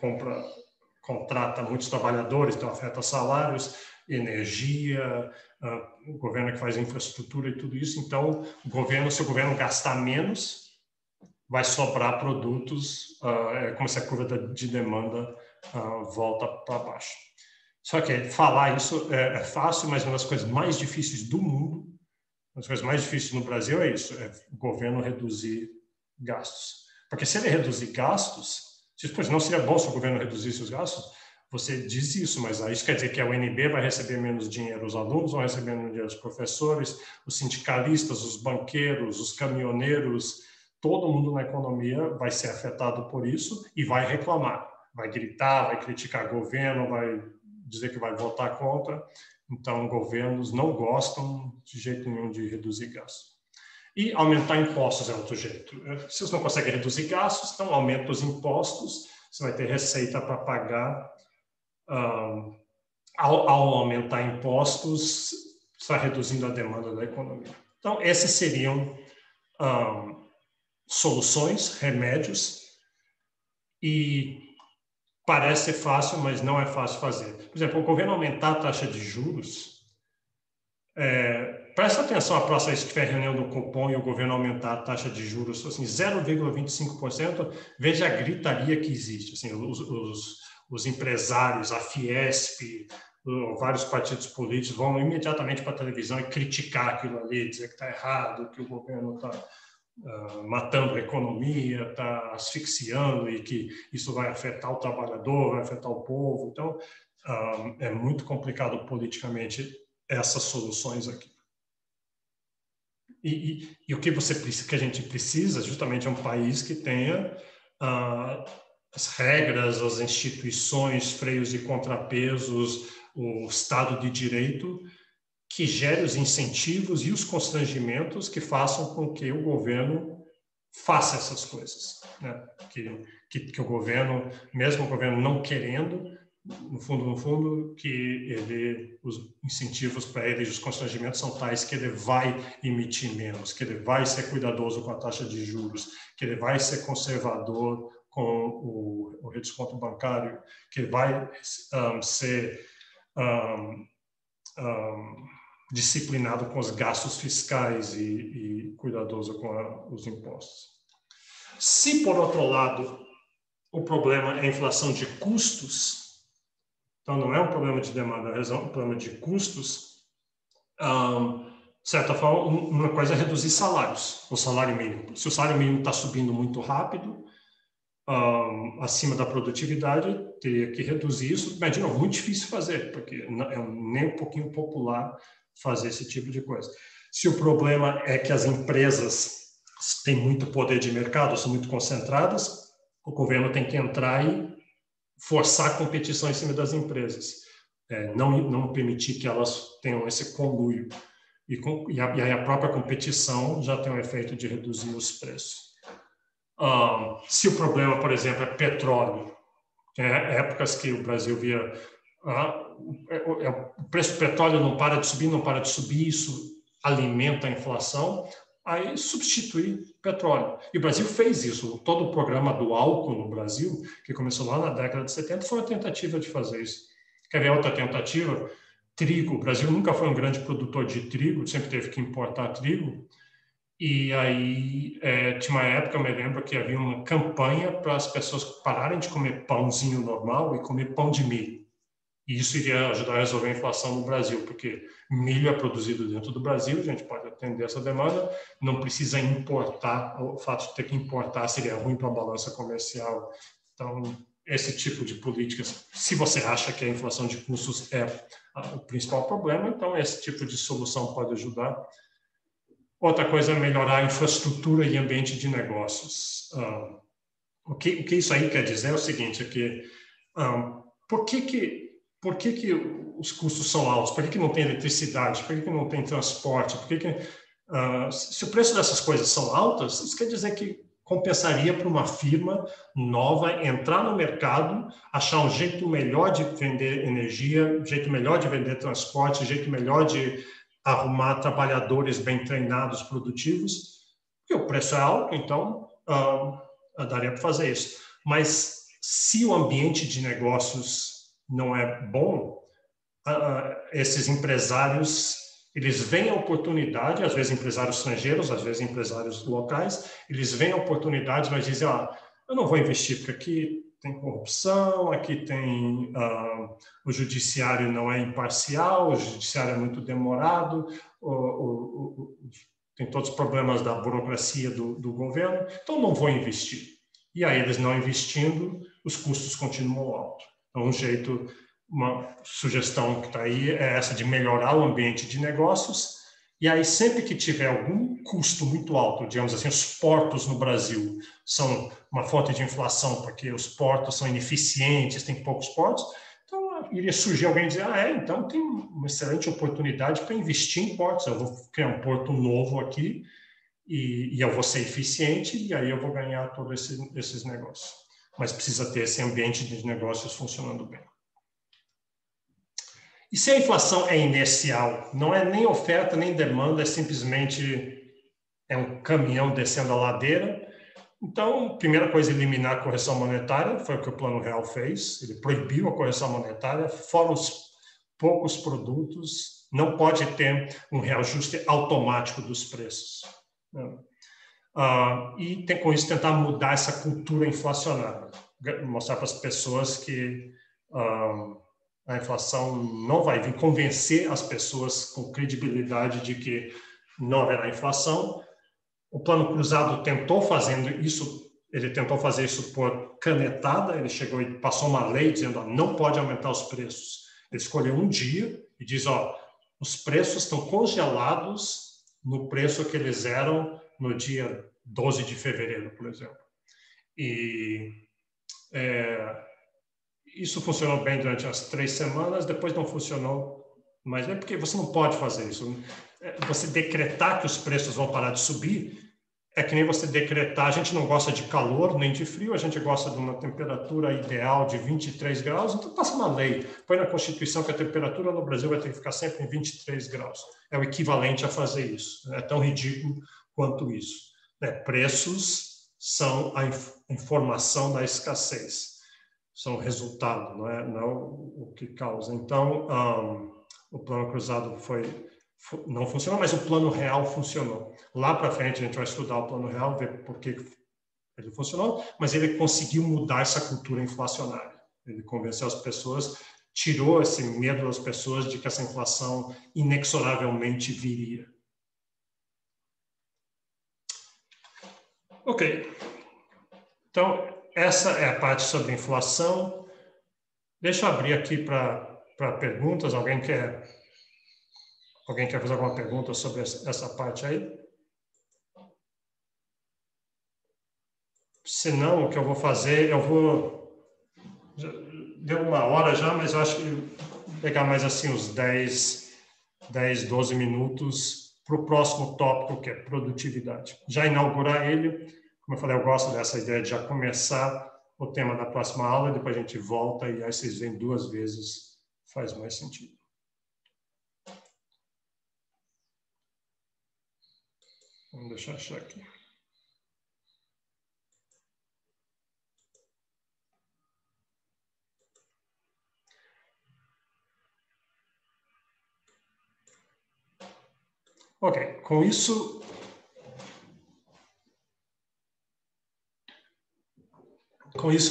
contrata muitos trabalhadores, então afeta salários, energia, o governo que faz infraestrutura e tudo isso. Então, se o governo gastar menos, vai sobrar produtos, como se a curva de demanda volta para baixo. Só que falar isso é fácil, mas uma das coisas mais difíceis do mundo, uma das coisas mais difíceis no Brasil é isso, é o governo reduzir gastos. Porque se ele reduzir gastos, não seria bom se o governo reduzisse os gastos, você diz isso, mas isso quer dizer que a UNB vai receber menos dinheiro, os alunos vão receber menos dinheiro, os professores, os sindicalistas, os banqueiros, os caminhoneiros, todo mundo na economia vai ser afetado por isso e vai reclamar, vai gritar, vai criticar o governo, vai dizer que vai votar contra. Então, governos não gostam de jeito nenhum de reduzir gastos. E aumentar impostos é outro jeito. Se vocês não conseguem reduzir gastos, então aumenta os impostos, você vai ter receita para pagar. Ao aumentar impostos, está reduzindo a demanda da economia. Então, esses seriam soluções, remédios, e parece fácil, mas não é fácil fazer. Por exemplo, o governo aumentar a taxa de juros, presta atenção à próxima vez que tiver reunião do Copom e o governo aumentar a taxa de juros assim, 0,25%, veja a gritaria que existe. Assim, os empresários, a Fiesp, vários partidos políticos vão imediatamente para a televisão e criticar aquilo ali, dizer que está errado, que o governo está matando a economia, está asfixiando e que isso vai afetar o trabalhador, vai afetar o povo. Então, é muito complicado politicamente essas soluções aqui. E o que a gente precisa justamente é um país que tenha as regras, as instituições, freios e contrapesos, o Estado de Direito, que gere os incentivos e os constrangimentos que façam com que o governo faça essas coisas, né? Que o governo, mesmo o governo não querendo, no fundo, que os incentivos para ele e os constrangimentos são tais que ele vai emitir menos, que ele vai ser cuidadoso com a taxa de juros, que ele vai ser conservador com o redesconto bancário, que ele vai ser disciplinado com os gastos fiscais e cuidadoso com os impostos. Se, por outro lado, o problema é a inflação de custos, então não é um problema de demanda, é um problema de custos, de certa forma, uma coisa é reduzir salários, o salário mínimo. Se o salário mínimo está subindo muito rápido, acima da produtividade, teria que reduzir isso. Mas, de novo, muito difícil fazer, porque não, é nem um pouquinho popular fazer esse tipo de coisa. Se o problema é que as empresas têm muito poder de mercado, são muito concentradas, o governo tem que entrar e forçar a competição em cima das empresas. Não permitir que elas tenham esse conluio. E aí a própria competição já tem um efeito de reduzir os preços. Se o problema, por exemplo, é petróleo, épocas que o Brasil via o preço do petróleo não para de subir, isso alimenta a inflação, aí substituir petróleo. E o Brasil fez isso. Todo o programa do álcool no Brasil, que começou lá na década de 70, foi uma tentativa de fazer isso. Quer ver outra tentativa? Trigo. O Brasil nunca foi um grande produtor de trigo, sempre teve que importar trigo. E aí tinha uma época, eu me lembro, que havia uma campanha para as pessoas pararem de comer pãozinho normal e comer pão de milho. E isso iria ajudar a resolver a inflação no Brasil, porque milho é produzido dentro do Brasil, a gente pode atender essa demanda, não precisa importar, o fato de ter que importar seria ruim para a balança comercial. Então, esse tipo de políticas, se você acha que a inflação de custos é o principal problema, então esse tipo de solução pode ajudar. Outra coisa é melhorar a infraestrutura e ambiente de negócios. O que isso aí quer dizer é o seguinte, é que por que os custos são altos? Por que não tem eletricidade? Por que não tem transporte? Se o preço dessas coisas são altas, isso quer dizer que compensaria para uma firma nova entrar no mercado, achar um jeito melhor de vender energia, um jeito melhor de vender transporte, um jeito melhor de arrumar trabalhadores bem treinados, produtivos, porque o preço é alto, então daria para fazer isso. Mas se o ambiente de negócios não é bom, esses empresários, eles veem a oportunidade, às vezes empresários estrangeiros, às vezes empresários locais, eles veem a oportunidade, mas dizem, eu não vou investir, porque aqui tem corrupção, aqui tem o judiciário não é imparcial, o judiciário é muito demorado, tem todos os problemas da burocracia do governo, então não vou investir. E aí, eles não investindo, os custos continuam altos. Então, uma sugestão que está aí é essa de melhorar o ambiente de negócios, e aí sempre que tiver algum custo muito alto, digamos assim, os portos no Brasil são uma fonte de inflação, porque os portos são ineficientes, tem poucos portos, então iria surgir alguém e dizer, então tem uma excelente oportunidade para investir em portos, eu vou criar um porto novo aqui, e eu vou ser eficiente, e aí eu vou ganhar todos esses negócios. Mas precisa ter esse ambiente de negócios funcionando bem. E se a inflação é inercial, não é nem oferta nem demanda, é simplesmente um caminhão descendo a ladeira. Então, primeira coisa, eliminar a correção monetária, foi o que o Plano Real fez, ele proibiu a correção monetária, fora os poucos produtos, não pode ter um reajuste automático dos preços. E com isso tentar mudar essa cultura inflacionária, mostrar para as pessoas que a inflação não vai vir, convencer as pessoas com credibilidade de que não haverá inflação. O Plano Cruzado tentou fazer isso por canetada, ele chegou e passou uma lei dizendo não pode aumentar os preços. Ele escolheu um dia e diz, os preços estão congelados no preço que eles eram no dia 12 de fevereiro, por exemplo. E isso funcionou bem durante as 3 semanas, depois não funcionou, mas é porque você não pode fazer isso. Você decretar que os preços vão parar de subir é que nem você decretar, a gente não gosta de calor nem de frio, a gente gosta de uma temperatura ideal de 23 graus, então passa uma lei, põe na Constituição que a temperatura no Brasil vai ter que ficar sempre em 23 graus. É o equivalente a fazer isso. É tão ridículo quanto isso. Preços são a informação da escassez. São resultado, não é o que causa. Então, o Plano Cruzado não funcionou, mas o Plano Real funcionou. Lá para frente, a gente vai estudar o Plano Real, ver por que ele funcionou, mas ele conseguiu mudar essa cultura inflacionária. Ele convenceu as pessoas, tirou esse medo das pessoas de que essa inflação inexoravelmente viria. Ok. Então, essa é a parte sobre inflação. Deixa eu abrir aqui para perguntas. Alguém quer fazer alguma pergunta sobre essa parte aí? Se não, o que eu vou fazer, deu 1 hora já, mas eu acho que vou pegar mais assim uns 10, 12 minutos para o próximo tópico, que é produtividade. Já inaugurar ele, como eu falei, eu gosto dessa ideia de já começar o tema da próxima aula, depois a gente volta e aí vocês veem 2 vezes, faz mais sentido. Vamos deixar achar aqui. Ok, com isso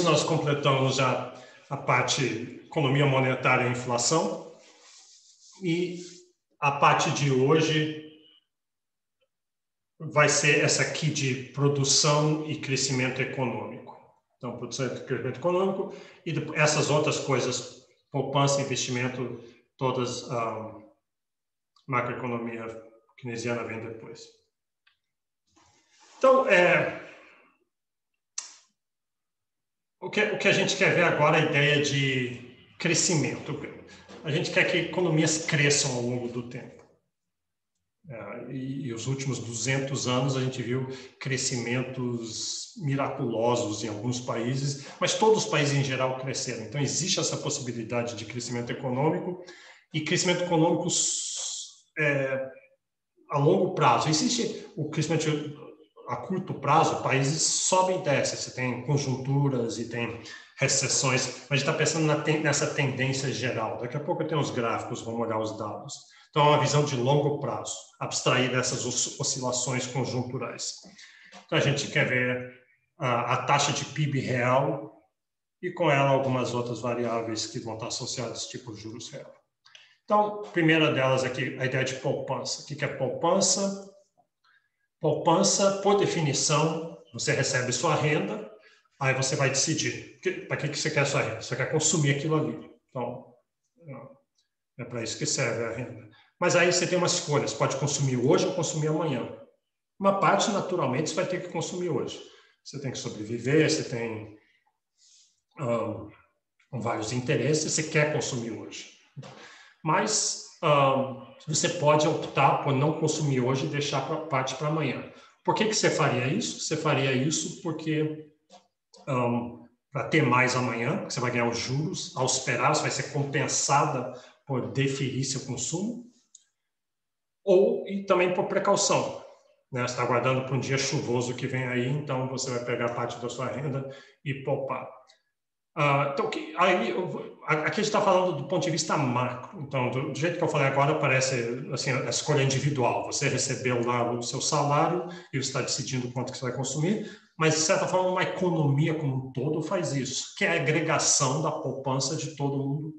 nós completamos já a parte economia monetária e inflação. E a parte de hoje vai ser essa aqui de produção e crescimento econômico. Então, produção e crescimento econômico e essas outras coisas, poupança, investimento, todas macroeconomia keynesiana vem depois. Então, o que a gente quer ver agora é a ideia de crescimento. A gente quer que economias cresçam ao longo do tempo. E os últimos 200 anos a gente viu crescimentos miraculosos em alguns países, mas todos os países em geral cresceram. Então, existe essa possibilidade de crescimento econômico e crescimento econômico a longo prazo. Existe o crescimento a curto prazo, países sobem e descem. Você tem conjunturas e tem recessões, mas a gente está pensando nessa tendência geral. Daqui a pouco eu tenho os gráficos, vamos olhar os dados. Então, é uma visão de longo prazo, abstrair dessas oscilações conjunturais. Então, a gente quer ver a taxa de PIB real e, com ela, algumas outras variáveis que vão estar associadas, tipo juros real. Então, a primeira delas aqui, a ideia de poupança. O que é poupança? Poupança, por definição, você recebe sua renda, aí você vai decidir para que você quer sua renda. Você quer consumir aquilo ali. Então, é para isso que serve a renda. Mas aí você tem uma escolha, você pode consumir hoje ou consumir amanhã. Uma parte, naturalmente, você vai ter que consumir hoje. Você tem que sobreviver, você tem vários interesses, você quer consumir hoje. Mas você pode optar por não consumir hoje e deixar parte para amanhã. Por que você faria isso? Você faria isso porque para ter mais amanhã, você vai ganhar os juros, ao esperar, você vai ser compensada por deferir seu consumo, e também por precaução. Né? Você está aguardando para um dia chuvoso que vem aí, então você vai pegar parte da sua renda e poupar. Então, aqui a gente está falando do ponto de vista macro. Então, do jeito que eu falei agora, parece assim, a escolha individual. Você recebeu lá o seu salário e você está decidindo quanto que você vai consumir, mas, de certa forma, uma economia como um todo faz isso, que é a agregação da poupança de todo mundo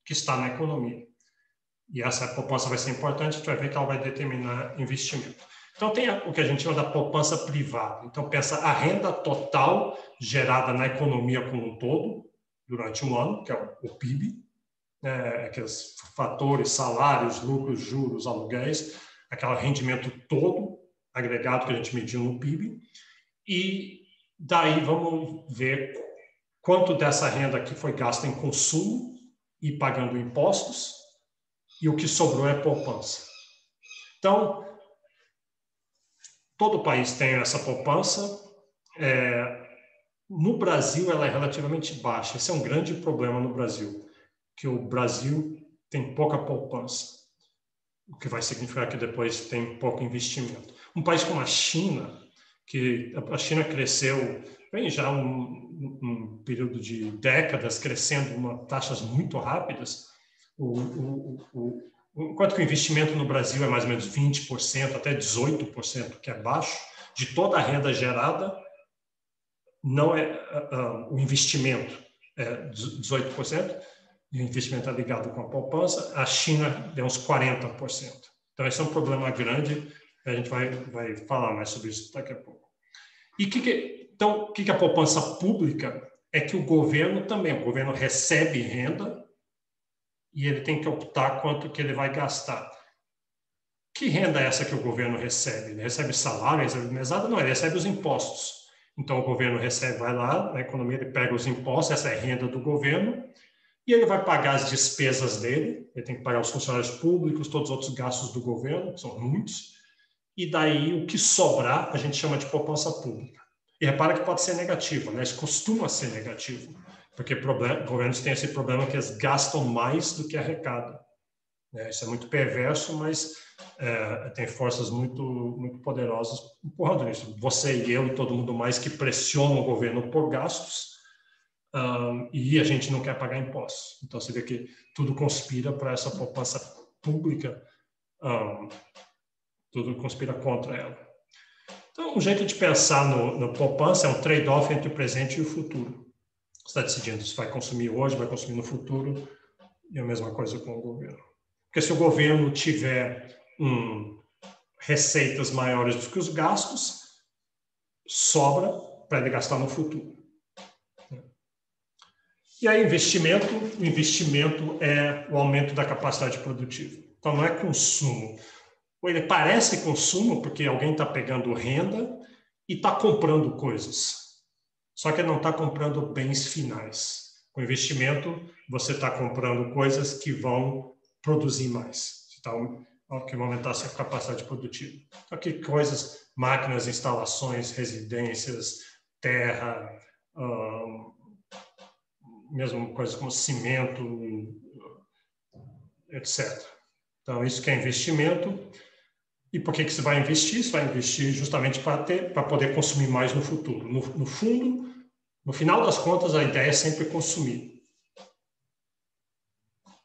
que está na economia. E essa poupança vai ser importante, a gente vai ver que ela vai determinar investimento. Então, tem o que a gente chama da poupança privada. Então, pensa a renda total gerada na economia como um todo, durante um ano, que é o PIB, aqueles fatores, salários, lucros, juros, aluguéis, aquele rendimento todo agregado que a gente mediu no PIB. E daí vamos ver quanto dessa renda aqui foi gasta em consumo e pagando impostos, e o que sobrou é poupança. Então, todo país tem essa poupança. No Brasil, ela é relativamente baixa. Esse é um grande problema no Brasil, que o Brasil tem pouca poupança, o que vai significar que depois tem pouco investimento. Um país como a China, que a China cresceu, vem já um período de décadas crescendo taxas muito rápidas, enquanto que o investimento no Brasil é mais ou menos 20%, até 18%, que é baixo, de toda a renda gerada, não é o investimento é 18%, e o investimento é ligado com a poupança, a China deu uns 40%. Então, esse é um problema grande, a gente vai falar mais sobre isso daqui a pouco. E então, o que a poupança pública é que o governo recebe renda e ele tem que optar quanto que ele vai gastar. Que renda é essa que o governo recebe? Ele recebe salário, recebe mesada? Não, ele recebe os impostos. Então, o governo vai lá, na economia, ele pega os impostos, essa é a renda do governo, e ele vai pagar as despesas dele, ele tem que pagar os funcionários públicos, todos os outros gastos do governo, que são muitos, e daí o que sobrar a gente chama de poupança pública. E repara que pode ser negativo, né? Isso costuma ser negativo, porque governos têm esse problema que eles gastam mais do que arrecadam. Isso é muito perverso, mas tem forças muito, muito poderosas empurrando isso. Você e eu e todo mundo mais que pressionam o governo por gastos, e a gente não quer pagar impostos. Então, você vê que tudo conspira para essa poupança pública, tudo conspira contra ela. Então, um jeito de pensar no poupança é um trade-off entre o presente e o futuro. Você está decidindo se vai consumir hoje, vai consumir no futuro, e a mesma coisa com o governo. Porque se o governo tiver receitas maiores do que os gastos, sobra para ele gastar no futuro. E aí, o investimento é o aumento da capacidade produtiva. Então, não é consumo. Ele parece consumo porque alguém está pegando renda e está comprando coisas. Só que ele não está comprando bens finais. Com investimento, você está comprando coisas que vão produzir mais. Que vão aumentar a sua capacidade produtiva. Então, aqui coisas, máquinas, instalações, residências, terra, mesmo coisas como cimento, etc. Então, isso que é investimento. E por que você vai investir? Você vai investir justamente para poder consumir mais no futuro. No fundo, no final das contas, a ideia é sempre consumir.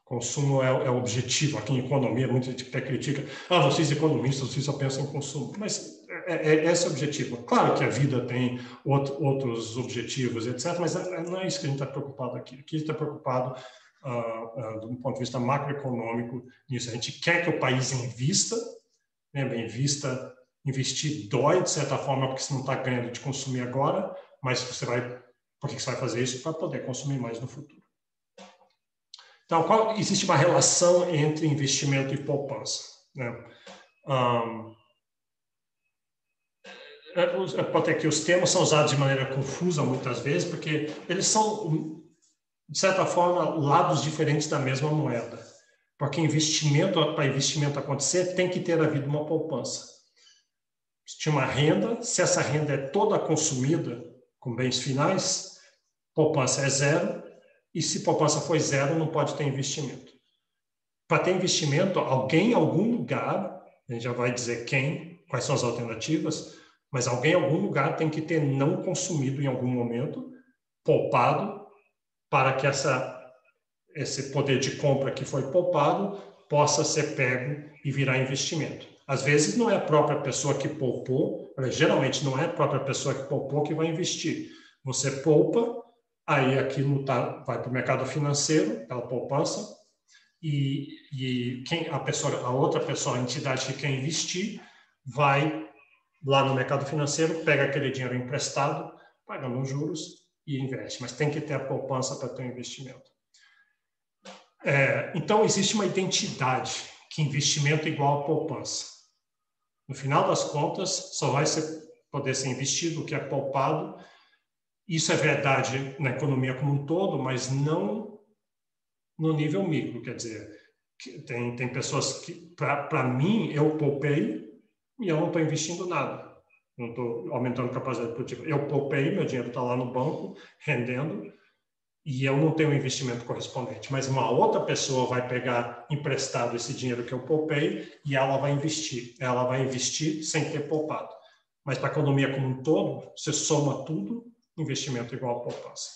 Consumo é o objetivo. Aqui em economia, muita gente até critica. Vocês economistas, vocês só pensam em consumo. Mas esse é o objetivo. Claro que a vida tem outros objetivos, etc. Mas não é isso que a gente está preocupado aqui. Aqui a gente está preocupado, do ponto de vista macroeconômico, nisso. A gente quer que o país invista. Investir dói, de certa forma, porque você não está ganhando de consumir agora, mas por que você vai fazer isso? Para poder consumir mais no futuro. Então, existe uma relação entre investimento e poupança, né? Pode ter que os termos são usados de maneira confusa muitas vezes, porque eles são, de certa forma, lados diferentes da mesma moeda. Porque para investimento acontecer, tem que ter havido uma poupança. Se tinha uma renda, se essa renda é toda consumida com bens finais, poupança é zero, e se poupança foi zero, não pode ter investimento. Para ter investimento, alguém em algum lugar, a gente já vai dizer quais são as alternativas, mas alguém em algum lugar tem que ter não consumido em algum momento, poupado, para que esse poder de compra que foi poupado possa ser pego e virar investimento. Às vezes não é a própria pessoa que poupou, geralmente não é a própria pessoa que poupou que vai investir. Você poupa, aí aquilo vai para o mercado financeiro, aquela poupança, e a outra pessoa, a entidade que quer investir, vai lá no mercado financeiro, pega aquele dinheiro emprestado, pagando os juros e investe. Mas tem que ter a poupança para ter o investimento. Então, existe uma identidade que investimento é igual a poupança. No final das contas, só vai poder ser investido o que é poupado. Isso é verdade na economia como um todo, mas não no nível micro. Quer dizer, tem pessoas que, para mim, eu poupei e eu não estou investindo nada. Não estou aumentando a capacidade produtiva. Eu poupei, meu dinheiro está lá no banco, rendendo, e eu não tenho um investimento correspondente. Mas uma outra pessoa vai pegar emprestado esse dinheiro que eu poupei e ela vai investir. Ela vai investir sem ter poupado. Mas para a economia como um todo, você soma tudo, investimento igual a poupança.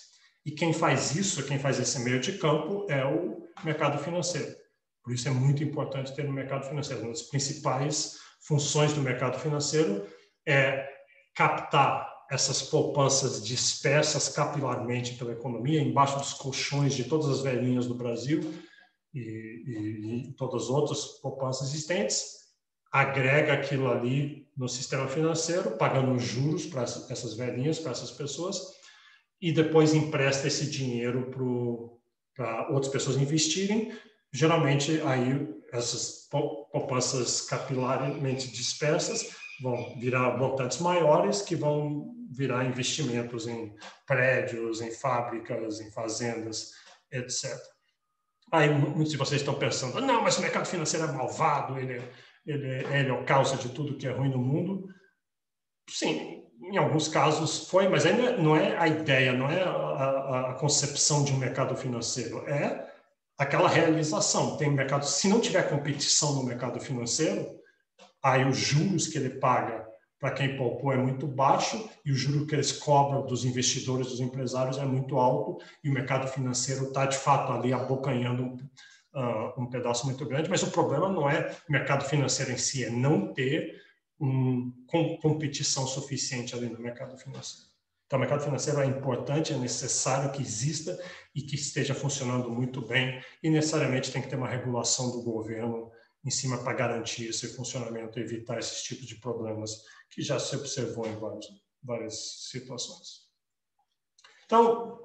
E quem faz isso, quem faz esse meio de campo, é o mercado financeiro. Por isso é muito importante ter no mercado financeiro. Uma das principais funções do mercado financeiro é captar essas poupanças dispersas capilarmente pela economia, embaixo dos colchões de todas as velhinhas do Brasil e todas as outras poupanças existentes, agrega aquilo ali no sistema financeiro, pagando juros para essas velhinhas, para essas pessoas, e depois empresta esse dinheiro para outras pessoas investirem. Geralmente, aí, essas poupanças capilarmente dispersas vão virar montantes maiores, que vão virar investimentos em prédios, em fábricas, em fazendas, etc. Aí muitos de vocês estão pensando, não, mas o mercado financeiro é malvado, ele é a causa de tudo que é ruim no mundo. Sim, em alguns casos foi, mas ainda não é a ideia, não é a concepção de um mercado financeiro, é aquela realização. Tem mercado, se não tiver competição no mercado financeiro, aí os juros que ele paga para quem poupou é muito baixo e o juro que eles cobram dos investidores, dos empresários é muito alto e o mercado financeiro está, de fato, ali abocanhando um pedaço muito grande, mas o problema não é o mercado financeiro em si, é não ter competição suficiente ali no mercado financeiro. Então, o mercado financeiro é importante, é necessário que exista e que esteja funcionando muito bem e necessariamente tem que ter uma regulação do governo em cima para garantir esse funcionamento e evitar esses tipos de problemas que já se observou em várias situações. Então,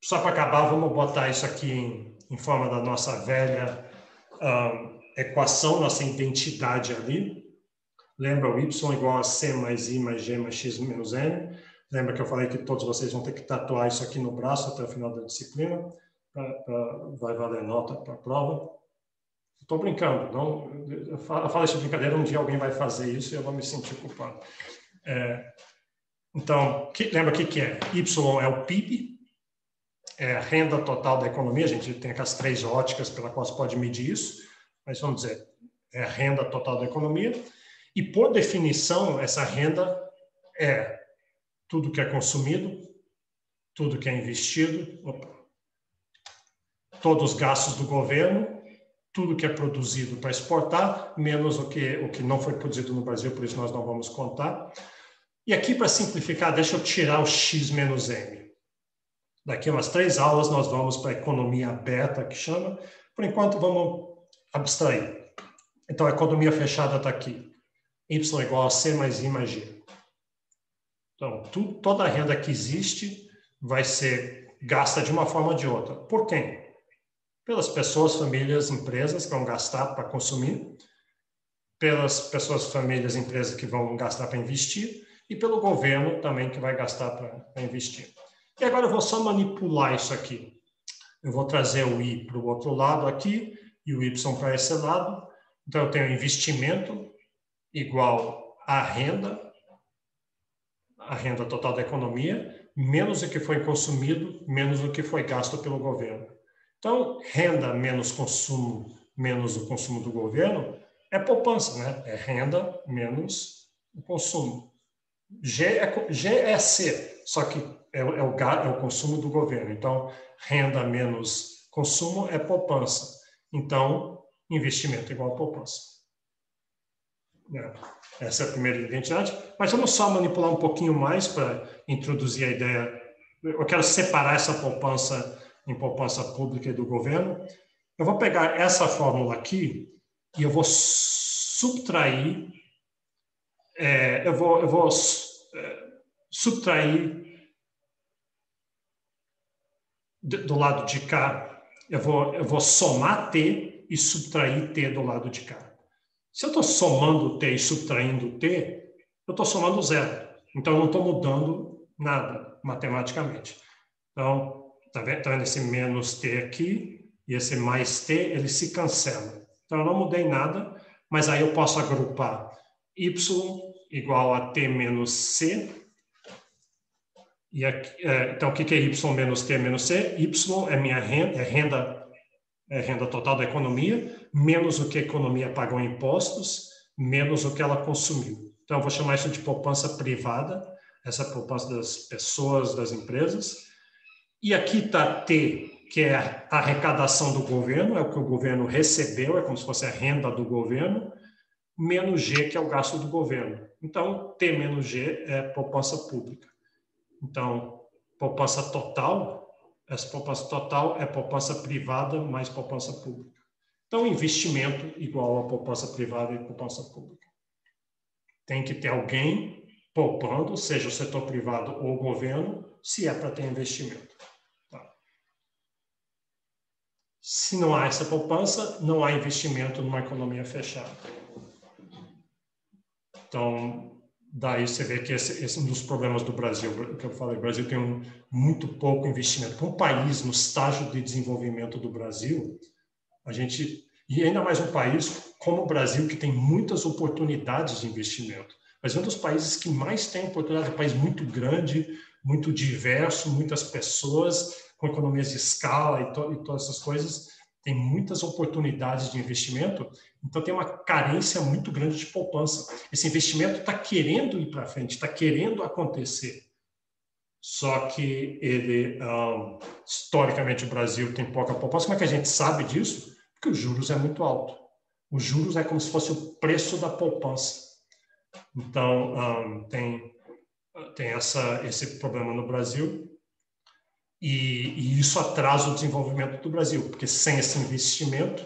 só para acabar, vamos botar isso aqui em forma da nossa velha equação, nossa identidade ali. Lembra o Y igual a C mais I mais G mais X menos M. Lembra que eu falei que todos vocês vão ter que tatuar isso aqui no braço até o final da disciplina. Vai valer nota para a prova. Estou brincando, não, eu falo isso de brincadeira, um dia alguém vai fazer isso e eu vou me sentir culpado. Então, lembra o que é? Y é o PIB, é a renda total da economia, a gente tem aquelas 3 óticas pela qual se pode medir isso, mas vamos dizer, é a renda total da economia, e por definição, essa renda é tudo que é consumido, tudo que é investido, todos os gastos do governo, tudo que é produzido para exportar, menos o que não foi produzido no Brasil, por isso nós não vamos contar. E aqui, para simplificar, deixa eu tirar o X menos M. Daqui a umas 3 aulas nós vamos para a economia aberta, que chama. Por enquanto, vamos abstrair. Então, a economia fechada está aqui. Y igual a C mais I mais G. Então, toda a renda que existe vai ser gasta de uma forma ou de outra. Por quem? Pelas pessoas, famílias, empresas que vão gastar para consumir, pelas pessoas, famílias, empresas que vão gastar para investir e pelo governo também que vai gastar para investir. E agora eu vou só manipular isso aqui. Eu vou trazer o I para o outro lado aqui e o Y para esse lado. Então, eu tenho investimento igual a renda total da economia, menos o que foi consumido, menos o que foi gasto pelo governo. Então, renda menos consumo, menos o consumo do governo, é poupança, né? É renda menos o consumo. G é C, só que é o consumo do governo. Então, renda menos consumo é poupança. Então, investimento igual a poupança. Essa é a primeira identidade. Mas vamos só manipular um pouquinho mais para introduzir a ideia. Eu quero separar essa poupança em poupança pública e do governo. Eu vou pegar essa fórmula aqui e eu vou subtrair, subtrair do lado de cá, eu vou somar T e subtrair T do lado de cá. Se eu estou somando T e subtraindo T, eu estou somando zero. Então, eu não estou mudando nada matematicamente. Então, está vendo esse menos T aqui e esse mais T, eles se cancelam. Então, eu não mudei nada, mas aí eu posso agrupar Y igual a T menos C. E aqui, então, o que é Y menos T menos C? Y é minha renda, renda total da economia, menos o que a economia pagou em impostos, menos o que ela consumiu. Então, eu vou chamar isso de poupança privada, essa poupança das pessoas, das empresas. E aqui está T, que é a arrecadação do governo, é o que o governo recebeu, é como se fosse a renda do governo, menos G, que é o gasto do governo. Então, T menos G é poupança pública. Então, poupança total, essa poupança total é poupança privada mais poupança pública. Então, investimento igual a poupança privada e poupança pública. Tem que ter alguém poupando, seja o setor privado ou o governo, se é para ter investimento. Tá? Se não há essa poupança, não há investimento numa economia fechada. Então, daí você vê que esse é um dos problemas do Brasil, que eu falei, o Brasil tem muito pouco investimento. Para um país no estágio de desenvolvimento do Brasil, e ainda mais um país como o Brasil, que tem muitas oportunidades de investimento. Mas é um dos países que mais tem oportunidade, é um país muito grande, muito diverso, muitas pessoas, com economias de escala e todas essas coisas, tem muitas oportunidades de investimento, então tem uma carência muito grande de poupança. Esse investimento está querendo ir para frente, está querendo acontecer. Só que historicamente, o Brasil tem pouca poupança. Como é que a gente sabe disso? Porque os juros é muito alto. Os juros é como se fosse o preço da poupança. Então, tem esse problema no Brasil e isso atrasa o desenvolvimento do Brasil, porque sem esse investimento,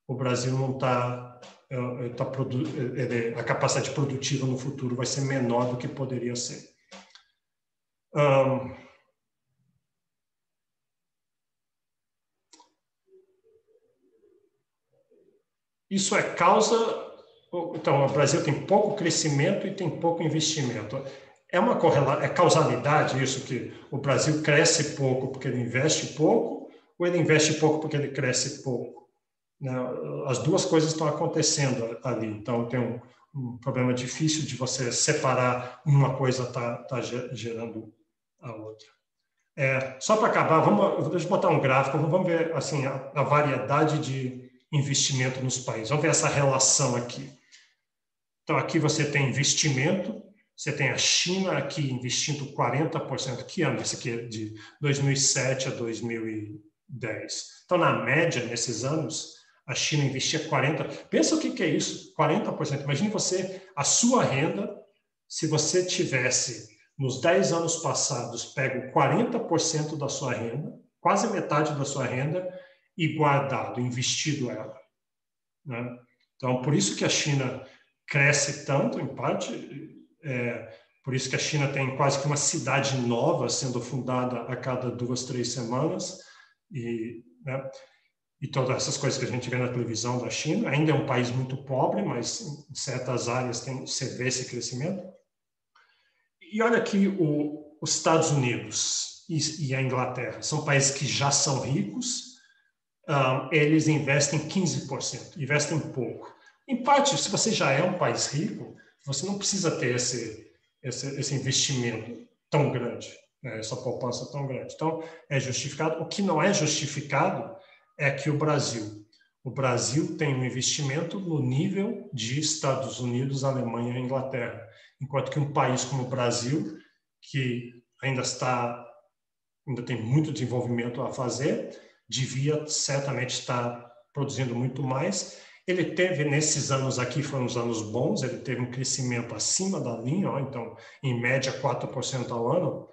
o Brasil não está... a capacidade produtiva no futuro vai ser menor do que poderia ser. Isso é causa... Então, o Brasil tem pouco crescimento e tem pouco investimento. É causalidade isso, que o Brasil cresce pouco porque ele investe pouco, ou ele investe pouco porque ele cresce pouco? As duas coisas estão acontecendo ali. Então, tem um problema difícil de você separar uma coisa tá gerando a outra. Só para acabar, deixa eu botar um gráfico, vamos ver assim, a variedade de investimento nos países. Vamos ver essa relação aqui. Então, aqui você tem investimento, você tem a China aqui investindo 40%. Que ano? Esse aqui é de 2007 a 2010. Então, na média, nesses anos, a China investia 40%. Pensa o que é isso, 40%. Imagine a sua renda, se você tivesse, nos 10 anos passados, pego 40% da sua renda, quase metade da sua renda, e guardado, investido ela. Né? Então, por isso que a China cresce tanto, em parte, por isso que a China tem quase que uma cidade nova sendo fundada a cada 2, 3 semanas, e todas essas coisas que a gente vê na televisão da China. Ainda é um país muito pobre, mas em certas áreas você vê esse crescimento. E olha aqui os Estados Unidos e a Inglaterra, são países que já são ricos, eles investem 15%, investem pouco. Em parte, se você já é um país rico, você não precisa ter esse investimento tão grande, né? Essa poupança tão grande. Então, é justificado. O que não é justificado é que o Brasil tem um investimento no nível de Estados Unidos, Alemanha e Inglaterra, enquanto que um país como o Brasil, que ainda tem muito desenvolvimento a fazer, devia certamente estar produzindo muito mais. Ele teve, nesses anos aqui, foram os anos bons, ele teve um crescimento acima da linha, então, em média, 4% ao ano.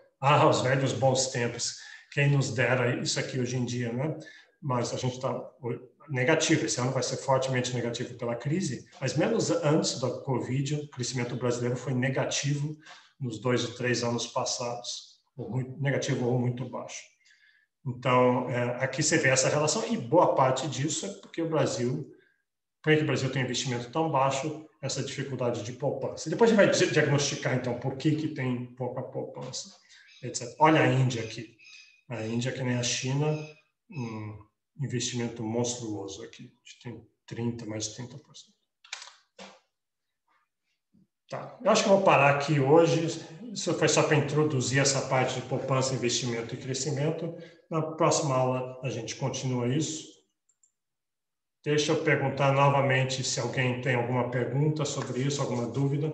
Os velhos bons tempos. Quem nos dera isso aqui hoje em dia, né? Mas a gente está negativo. Esse ano vai ser fortemente negativo pela crise, mas menos antes da Covid, o crescimento brasileiro foi negativo nos 2 ou 3 anos passados, ou muito negativo ou muito baixo. Então, aqui você vê essa relação, e boa parte disso é porque o Brasil, por que o Brasil tem investimento tão baixo, essa dificuldade de poupança. E depois a gente vai diagnosticar, então, por que tem pouca poupança, etc. Olha a Índia aqui. A Índia, que nem a China, um investimento monstruoso aqui. A gente tem mais de 30%. Tá. Eu acho que eu vou parar aqui hoje. Isso foi só para introduzir essa parte de poupança, investimento e crescimento. Na próxima aula a gente continua isso. Deixa eu perguntar novamente se alguém tem alguma pergunta sobre isso, alguma dúvida.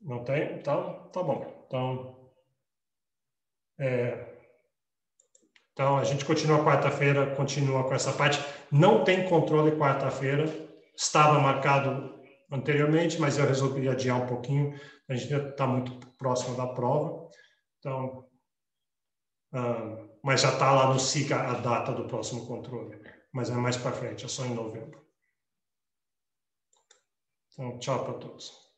Não tem? Então, tá bom. Então, a gente continua quarta-feira, continua com essa parte. Não tem controle quarta-feira. Estava marcado anteriormente, mas eu resolvi adiar um pouquinho. A gente está muito próximo da prova. Então, mas já está lá no SICA a data do próximo controle. Mas é mais para frente, é só em novembro. Então, tchau para todos.